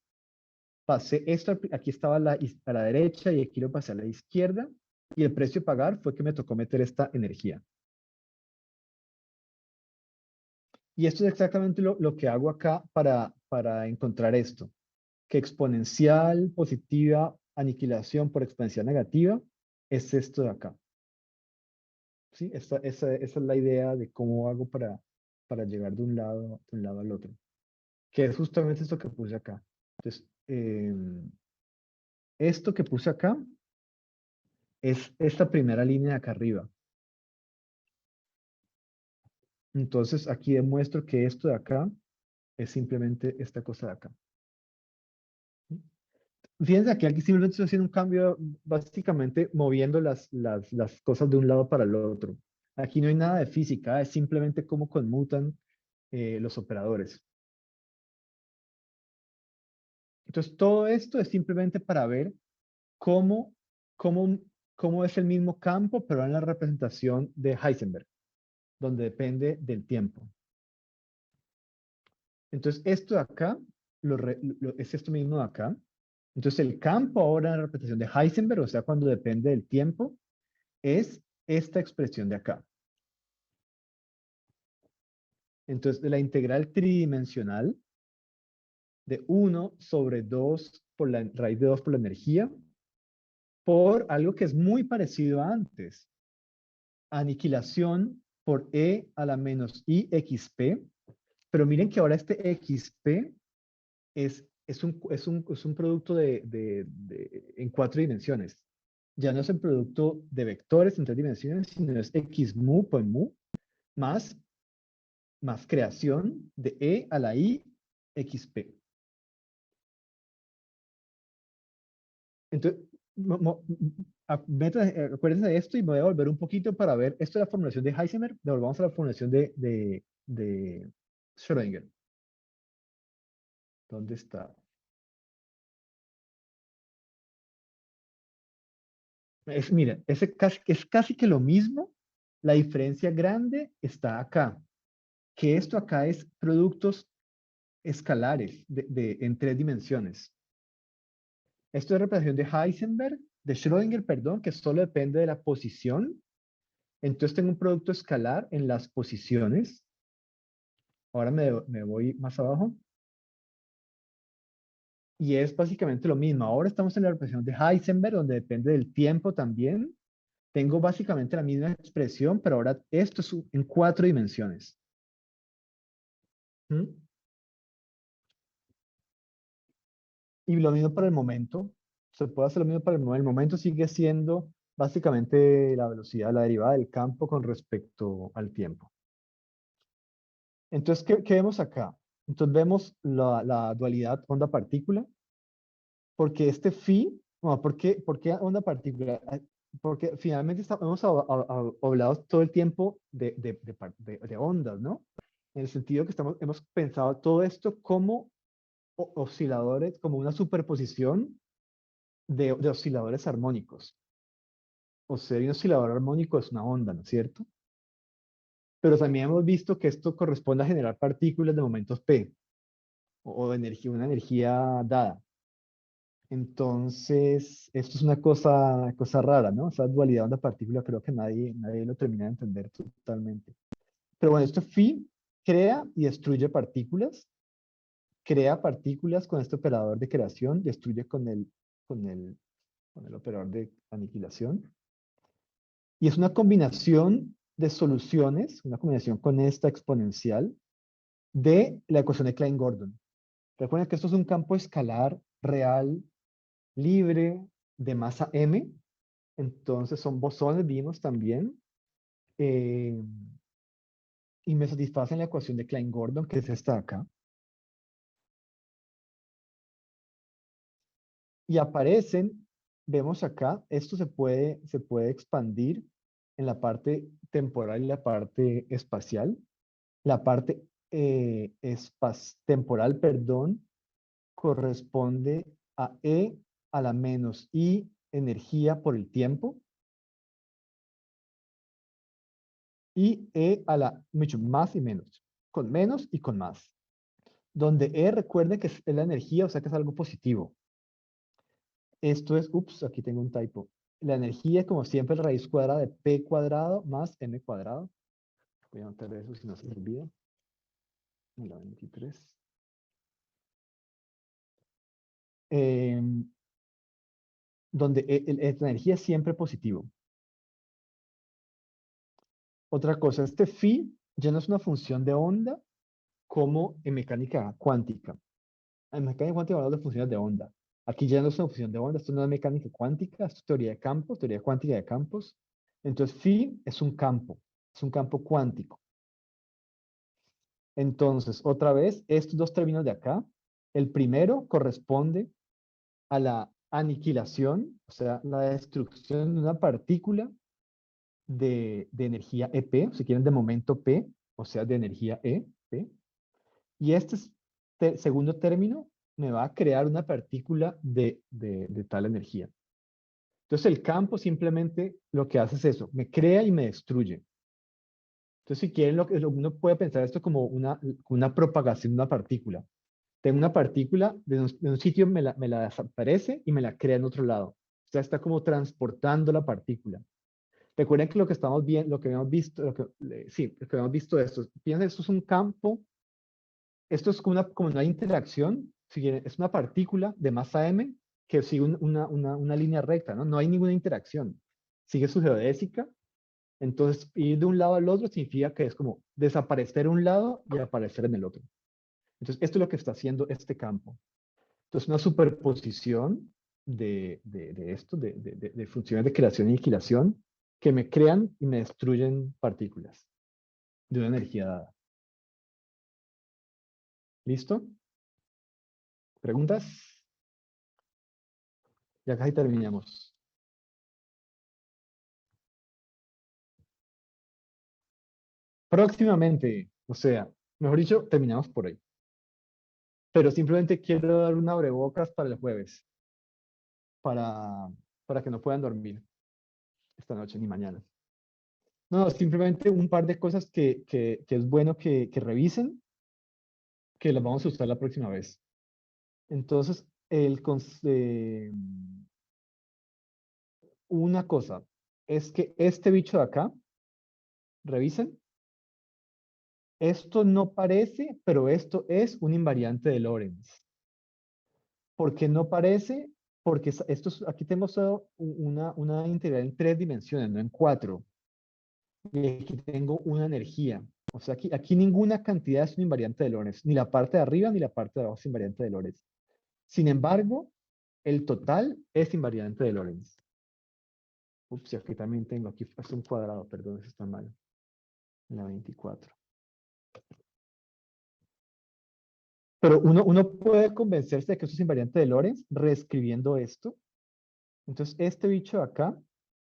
pasé esto, aquí estaba a la derecha y aquí lo pasé a la izquierda, y el precio a pagar fue que me tocó meter esta energía. Y esto es exactamente lo que hago acá para encontrar esto, que exponencial positiva aniquilación por exponencial negativa es esto de acá. ¿Sí? Esa es la idea de cómo hago para llegar de un lado al otro, que es justamente esto que puse acá. Entonces, esto que puse acá es esta primera línea de acá arriba. Entonces aquí demuestro que esto de acá es simplemente esta cosa de acá. Fíjense aquí simplemente estoy haciendo un cambio, básicamente moviendo las cosas de un lado para el otro. Aquí no hay nada de física, es simplemente cómo conmutan los operadores. Entonces, todo esto es simplemente para ver cómo, cómo, cómo es el mismo campo, pero en la representación de Heisenberg, donde depende del tiempo. Entonces, esto de acá es esto mismo de acá. Entonces, el campo ahora en la representación de Heisenberg, o sea, cuando depende del tiempo, es esta expresión de acá. Entonces, de la integral tridimensional de 1/2 por la raíz de 2 por la energía, por algo que es muy parecido a antes. Aniquilación por e a la menos i xp, pero miren que ahora este xp es un producto en 4 dimensiones. Ya no es el producto de vectores en 3 dimensiones, sino es x mu por mu más, más creación de e a la i xp. Entonces, acuérdense de esto y me voy a volver un poquito para ver. Esto es la formulación de Heisenberg. Volvamos a la formulación de Schrödinger. ¿Dónde está? Mira, es casi que lo mismo. La diferencia grande está acá. Que esto acá es productos escalares en 3 dimensiones. Esto es representación de Heisenberg, de Schrödinger, perdón, que solo depende de la posición. Entonces tengo un producto escalar en las posiciones. Ahora me voy más abajo. Y es básicamente lo mismo. Ahora estamos en la representación de Heisenberg, donde depende del tiempo también. Tengo básicamente la misma expresión, pero ahora esto es en 4 dimensiones. ¿Mm? Y lo mismo para el momento. Se puede hacer lo mismo para el momento. El momento sigue siendo básicamente la velocidad, la derivada del campo con respecto al tiempo. Entonces, ¿qué vemos acá? Entonces vemos la dualidad onda-partícula, porque este phi, bueno, ¿por qué onda-partícula? Porque finalmente hemos hablado todo el tiempo de ondas, ¿no? En el sentido que hemos pensado todo esto como osciladores, como una superposición de osciladores armónicos. O sea, un oscilador armónico es una onda, ¿no es cierto? Pero también hemos visto que esto corresponde a generar partículas de momentos P, o de energía, una energía dada. Entonces, esto es una cosa rara, ¿no? Esa dualidad onda-partícula creo que nadie lo termina de entender totalmente. Pero bueno, esto phi crea y destruye partículas, crea partículas con este operador de creación, destruye con el, con el operador de aniquilación. Y es una combinación de soluciones, una combinación con esta exponencial de la ecuación de Klein-Gordon. Recuerden que esto es un campo escalar real, libre, de masa m. Entonces son bosones, vimos también. eh, y me satisfacen la ecuación de Klein-Gordon, que es esta de acá. Y aparecen, vemos acá, esto se puede expandir en la parte temporal y la parte espacial. La parte temporal, perdón, corresponde a E a la menos I energía por el tiempo. Y E a la mucho más y menos. Con menos y con más. Donde E recuerde que es la energía, o sea que es algo positivo. Esto es, ups, aquí tengo un typo. La energía, como siempre, es raíz cuadrada de P cuadrado más M cuadrado. Voy a anotar eso si no se me olvida. La 23. Donde la energía es siempre positivo. Otra cosa, este phi ya no es una función de onda como en mecánica cuántica. En mecánica cuántica hablamos de funciones de onda. Aquí ya no es una función de onda, esto no es mecánica cuántica, esto es teoría de campos, teoría cuántica de campos. Entonces phi es un campo cuántico. Entonces, otra vez, estos dos términos de acá, el primero corresponde a la aniquilación, o sea, la destrucción de una partícula de energía EP, si quieren de momento P, o sea, de energía E, P. Y este segundo término me va a crear una partícula de tal energía. Entonces el campo simplemente lo que hace es eso, me crea y me destruye. Entonces si quieren, uno puede pensar esto como una propagación de una partícula. Tengo una partícula de un sitio, me la desaparece y me la crea en otro lado. O sea, está como transportando la partícula. Recuerden que lo que estamos viendo, lo que habíamos visto, sí, lo que habíamos visto esto, piensen, esto es un campo, esto es como una interacción, si quieren, es una partícula de masa m que sigue una línea recta, ¿no? No hay ninguna interacción, sigue su geodésica, entonces ir de un lado al otro significa que es como desaparecer un lado y aparecer en el otro. Entonces, esto es lo que está haciendo este campo. Entonces, una superposición de esto, de funciones de creación y aniquilación, que me crean y me destruyen partículas de una energía dada. ¿Listo? ¿Preguntas? Ya casi terminamos. Próximamente, o sea, mejor dicho, terminamos por ahí. Pero simplemente quiero dar un abrebocas para el jueves, para, para que no puedan dormir esta noche ni mañana. No, simplemente un par de cosas que es bueno que revisen, que las vamos a usar la próxima vez. Entonces, una cosa es que este bicho de acá, revisen, esto no parece, pero esto es un invariante de Lorentz. ¿Por qué no parece? Porque aquí tengo solo una integral en 3 dimensiones, no en 4. Y aquí tengo una energía. O sea, aquí ninguna cantidad es un invariante de Lorentz, ni la parte de arriba ni la parte de abajo es invariante de Lorentz. Sin embargo, el total es invariante de Lorentz. Ups, y aquí también tengo, aquí es un cuadrado, perdón, eso está mal. En la 24. Pero uno puede convencerse de que eso es invariante de Lorentz reescribiendo esto. Entonces, este bicho de acá,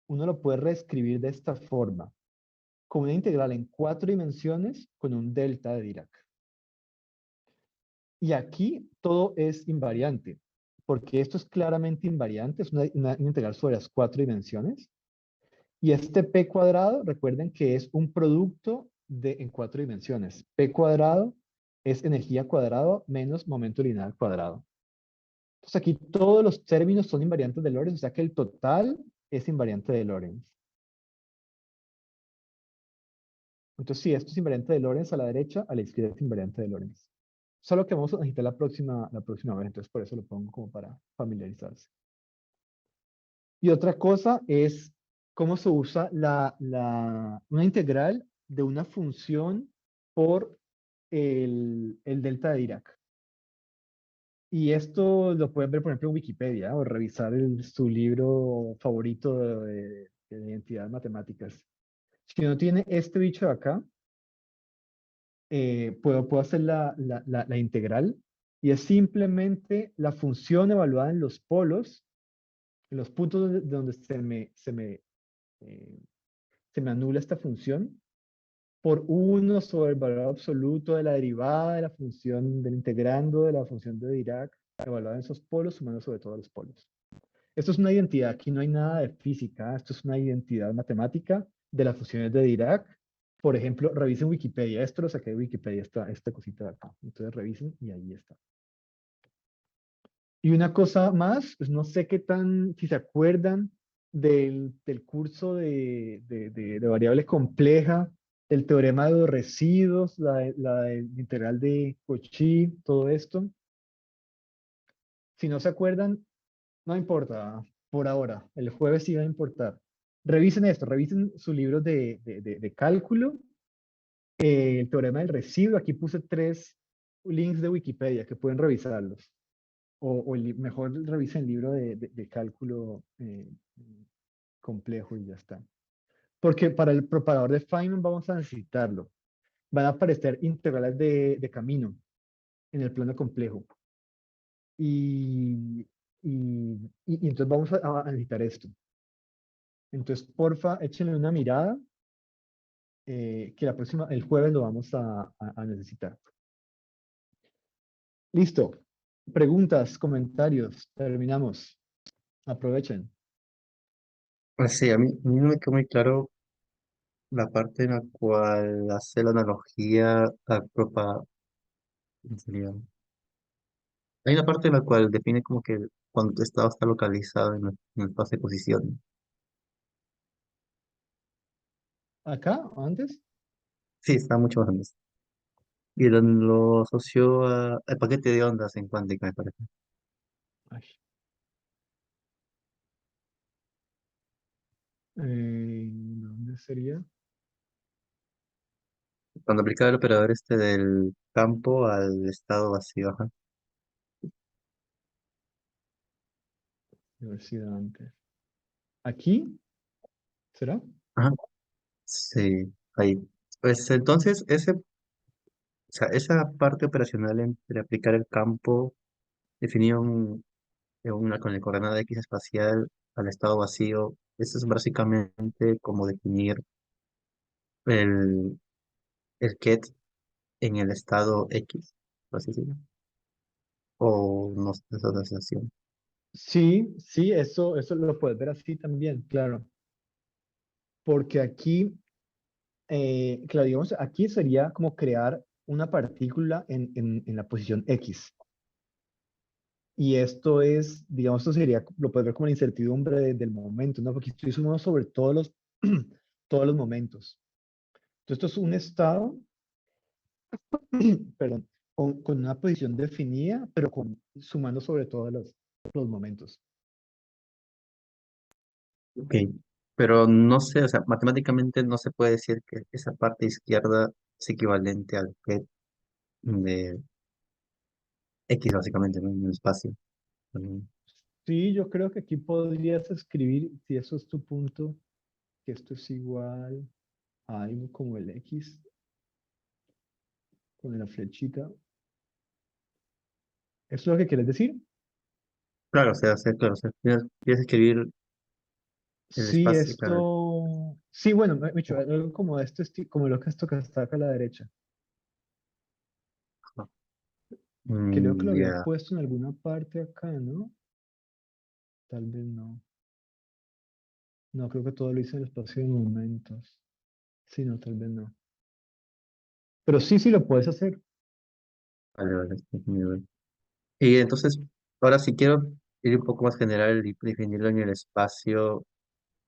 uno lo puede reescribir de esta forma, con una integral en 4 dimensiones con un delta de Dirac. Y aquí todo es invariante, porque esto es claramente invariante, es una integral sobre las 4 dimensiones. Y este p cuadrado, recuerden que es un producto en 4 dimensiones. P cuadrado es energía cuadrado menos momento lineal cuadrado. Entonces aquí todos los términos son invariantes de Lorentz, o sea que el total es invariante de Lorentz. Entonces sí, esto es invariante de Lorentz a la derecha, a la izquierda es invariante de Lorentz. Solo que vamos a necesitar la próxima vez, entonces por eso lo pongo como para familiarizarse. Y otra cosa es cómo se usa una integral de una función por el delta de Dirac. Y esto lo pueden ver, por ejemplo, en Wikipedia o revisar su libro favorito de identidades matemáticas. Si uno tiene este bicho de acá, puedo hacer la integral y es simplemente la función evaluada en los polos, en los puntos donde eh, se me anula esta función por 1 sobre el valor absoluto de la derivada de la función del integrando de la función de Dirac evaluada en esos polos sumando sobre todos los polos. Esto es una identidad, aquí no hay nada de física, esto es una identidad matemática de las funciones de Dirac. Por ejemplo, revisen Wikipedia, esto lo saqué de Wikipedia, esta cosita de acá. Entonces revisen y ahí está. Y una cosa más, pues no sé si se acuerdan del curso de variable compleja, el teorema de los residuos, la integral de Cauchy, todo esto. Si no se acuerdan, no importa, por ahora, el jueves sí va a importar. Revisen esto, revisen sus libros de cálculo, el teorema del residuo, aquí puse 3 links de Wikipedia que pueden revisarlos. Mejor revisen el libro de cálculo complejo y ya está. Porque para el propagador de Feynman vamos a necesitarlo. van a aparecer integrales de camino en el plano complejo. Y, y entonces vamos a necesitar esto. Entonces, porfa, échenle una mirada, que el jueves lo vamos a necesitar. Listo. Preguntas, comentarios. Terminamos. Aprovechen. Pues sí, a mí no me quedó muy claro la parte en la cual hace la analogía a ¿cómo sería? Hay una parte en la cual define como que cuando tu estado está localizado en el espacio de posición. ¿Acá? ¿Antes? Sí, está mucho más antes. Y lo asoció al paquete de ondas en cuántica, me parece. Ay. ¿Dónde sería? Cuando aplicaba el operador este del campo al estado vacío, ajá. Universidad antes. ¿Aquí? ¿Será? Ajá, sí, ahí. Pues entonces, o sea, esa parte operacional entre aplicar el campo definido con la coordenada X espacial al estado vacío, eso es básicamente como definir el, el ket en el estado X, por así decirlo. O no sé, esa sensación. Sí, sí, eso lo puedes ver así también, claro. Porque aquí, claro, digamos, aquí sería como crear una partícula en la posición X. Y esto es, digamos, esto sería, lo puedes ver como la incertidumbre del momento, ¿no? Porque estoy sumando sobre todos todos los momentos. Entonces, esto es un estado, perdón, con una posición definida, pero sumando sobre todos los momentos. Ok, pero no sé, o sea, matemáticamente no se puede decir que esa parte izquierda es equivalente al ket de X, básicamente, ¿no? En el espacio. Mm, Sí, yo creo que aquí podrías escribir, si eso es tu punto, que esto es igual a algo como el X, con la flechita. ¿Eso es lo que quieres decir? Claro, claro, o sea, tienes que escribir el Sí, espacio, claro. esto, sí, bueno, Micho, algo como esto, como lo que esto que está acá a la derecha. Creo que lo había Ya, puesto en alguna parte acá, ¿no? Tal vez no. No, creo que todo lo hice en el espacio de momentos. Sí, no, tal vez no. Pero sí, sí lo puedes hacer. vale, vale, está muy bien. Y entonces, ahora si quiero ir un poco más general y definirlo en el espacio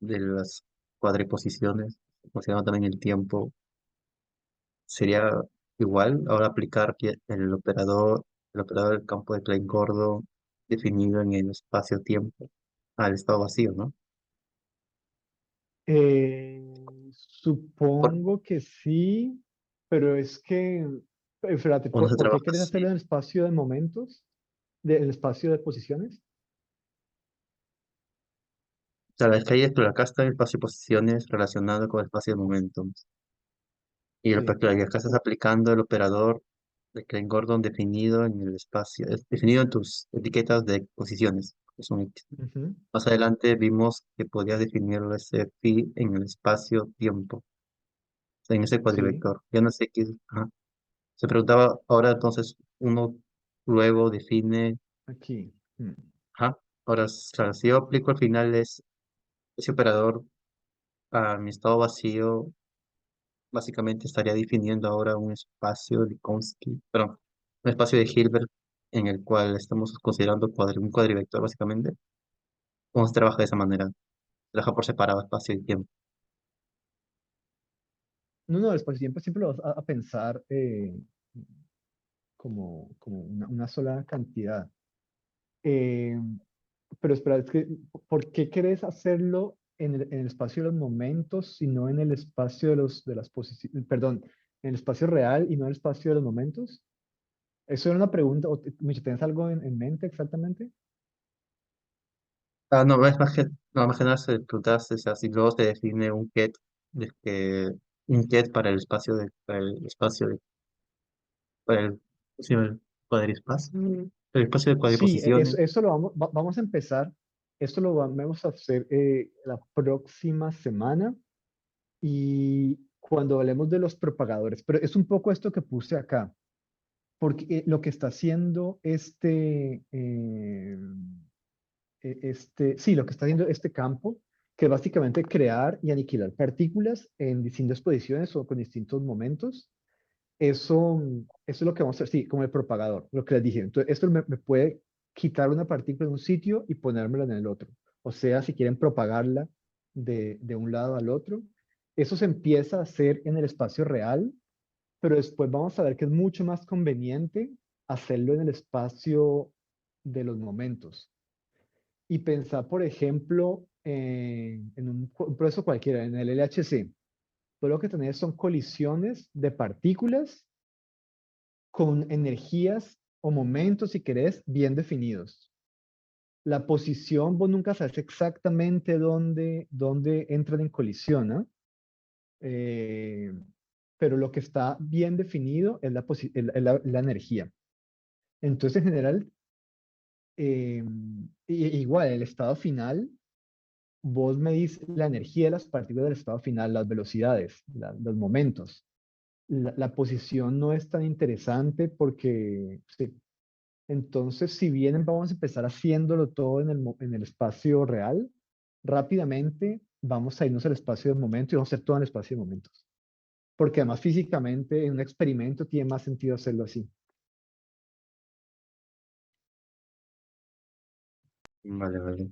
de las cuadriposiciones, considerando también el tiempo, sería igual ahora aplicar el operador del campo de Klein-Gordon definido en el espacio-tiempo al estado vacío, ¿no? Por- Supongo que sí, pero es que, espérate, Cuando se ¿por qué trabaja querés así, hacerlo en el espacio de momentos? ¿Del espacio de posiciones? o sea, es que ahí, pero acá está el espacio-posiciones relacionado con el espacio-momentum. Y Sí. claro, y acá estás aplicando el operador de Klein-Gordon definido en el espacio, es definido en tus etiquetas de posiciones, que son X. Ujú, Más adelante vimos que podías definirlo ese phi en el espacio-tiempo, o sea, en ese sí, cuadrivector. Ya no sé qué, ajá. Se preguntaba, ahora entonces uno luego define, aquí. ajá, ahora, claro, si yo aplico al final ese operador a mi estado vacío, básicamente estaría definiendo ahora un espacio de Likovsky, perdón, un espacio de Hilbert en el cual estamos considerando un cuadrivector básicamente. ¿Cómo se trabaja de esa manera? Trabaja por separado espacio y tiempo. No, no, el espacio-tiempo siempre lo vas a pensar como una sola cantidad. Eh, pero espera, es que, ¿por qué querés hacerlo en el espacio de los momentos y no en el espacio de las posiciones? Perdón, en el espacio real y no en el espacio de los momentos. Eso era una pregunta, Micho, ¿tienes algo en mente exactamente? Ah, no, es más que nada se preguntaste, o sea, si luego se define un ket de que inquiet para el, sí, el cuadriespacio, el espacio de Sí, cuadriposiciones. eso lo vamos a empezar. Esto lo vamos a hacer la próxima semana y cuando hablemos de los propagadores. Pero es un poco esto que puse acá, porque lo que está haciendo sí, lo que está haciendo este campo, que es básicamente crear y aniquilar partículas en distintas posiciones o con distintos momentos. Eso es lo que vamos a hacer, sí, como el propagador, lo que les dije. Entonces, esto me puede quitar una partícula de un sitio y ponérmela en el otro. O sea, si quieren propagarla de un lado al otro, eso se empieza a hacer en el espacio real, pero después vamos a ver que es mucho más conveniente hacerlo en el espacio de los momentos. Y pensar, por ejemplo, en un proceso cualquiera, en el LHC. Todo lo que tenés son colisiones de partículas con energías o momentos, si querés, bien definidos. La posición, vos nunca sabes exactamente dónde entran en colisión, ¿no? Eh, pero lo que está bien definido es la energía. Entonces, en general, igual, el estado final, vos medís la energía de las partículas del estado final, las velocidades, los momentos. La posición no es tan interesante porque sí. Entonces, si bien vamos a empezar haciéndolo todo en el espacio real, rápidamente vamos a irnos al espacio de momento y vamos a hacer todo en el espacio de momentos. Porque además físicamente en un experimento tiene más sentido hacerlo así. Vale, vale.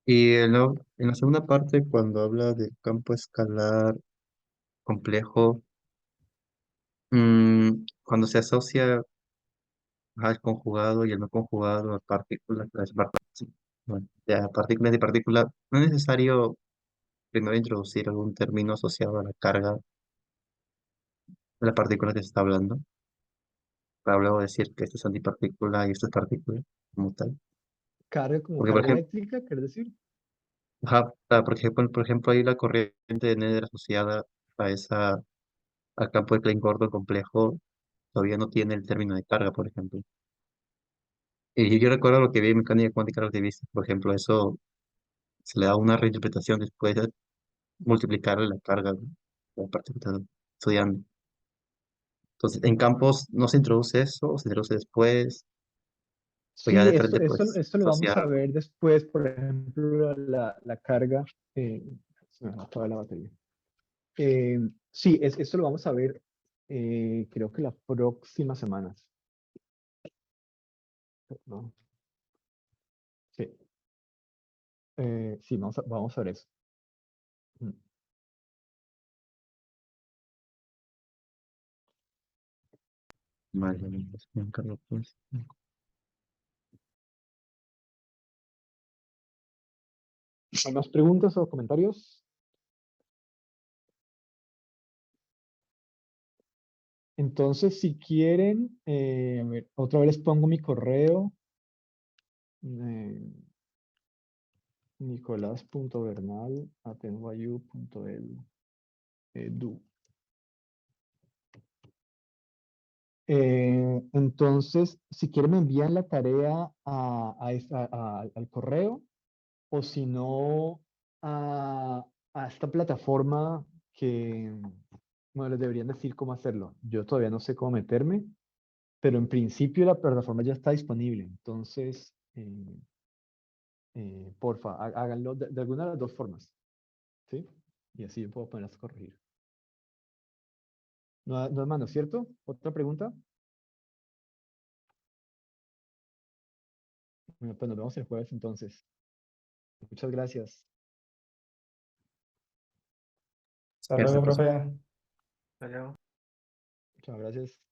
Y en la segunda parte, cuando habla del campo escalar complejo, cuando se asocia al conjugado y el no conjugado a partículas, sí, bueno, ya partículas y partículas, no es necesario primero introducir algún término asociado a la carga de la partícula que se está hablando, para luego decir que esto es antipartícula y esto es partícula, como tal. Carga como Porque, por carga ejemplo, eléctrica, ¿quieres decir? por ejemplo, ahí la corriente de Nether asociada a al campo de Klein Gordon complejo todavía no tiene el término de carga, por ejemplo. Y yo recuerdo lo que vi en mecánica cuántica relativista, por ejemplo, eso se le da una reinterpretación después de multiplicar la carga de la parte que están estudiando. Entonces, en campos no se introduce eso, o se introduce después, o ya Sí, de frente, pues, esto lo vamos a asociarlo. ver después, por ejemplo, la carga. eh, Se me va a acabar la batería. Eh, sí, esto lo vamos a ver, creo que las próximas semanas. ¿No? Sí, sí, vamos a ver eso. Mm. Vale, pues, me encargo, pues. ¿Hay más preguntas o comentarios? Entonces, si quieren, a ver, otra vez les pongo mi correo, eh, nicolás.bernal@nyu.edu. Entonces, si quieren me envían la tarea al correo o si no a esta plataforma que, bueno, les deberían decir cómo hacerlo. Yo todavía no sé cómo meterme, pero en principio la plataforma ya está disponible. Entonces, porfa, háganlo de alguna de las dos formas, ¿sí? Y así yo puedo ponerlas a corregir. No, no, hermano, ¿cierto? ¿Otra pregunta? Bueno, pues nos vemos el jueves entonces. Muchas gracias. Hasta Ya se luego, puso. profe. Vale. Muchas gracias.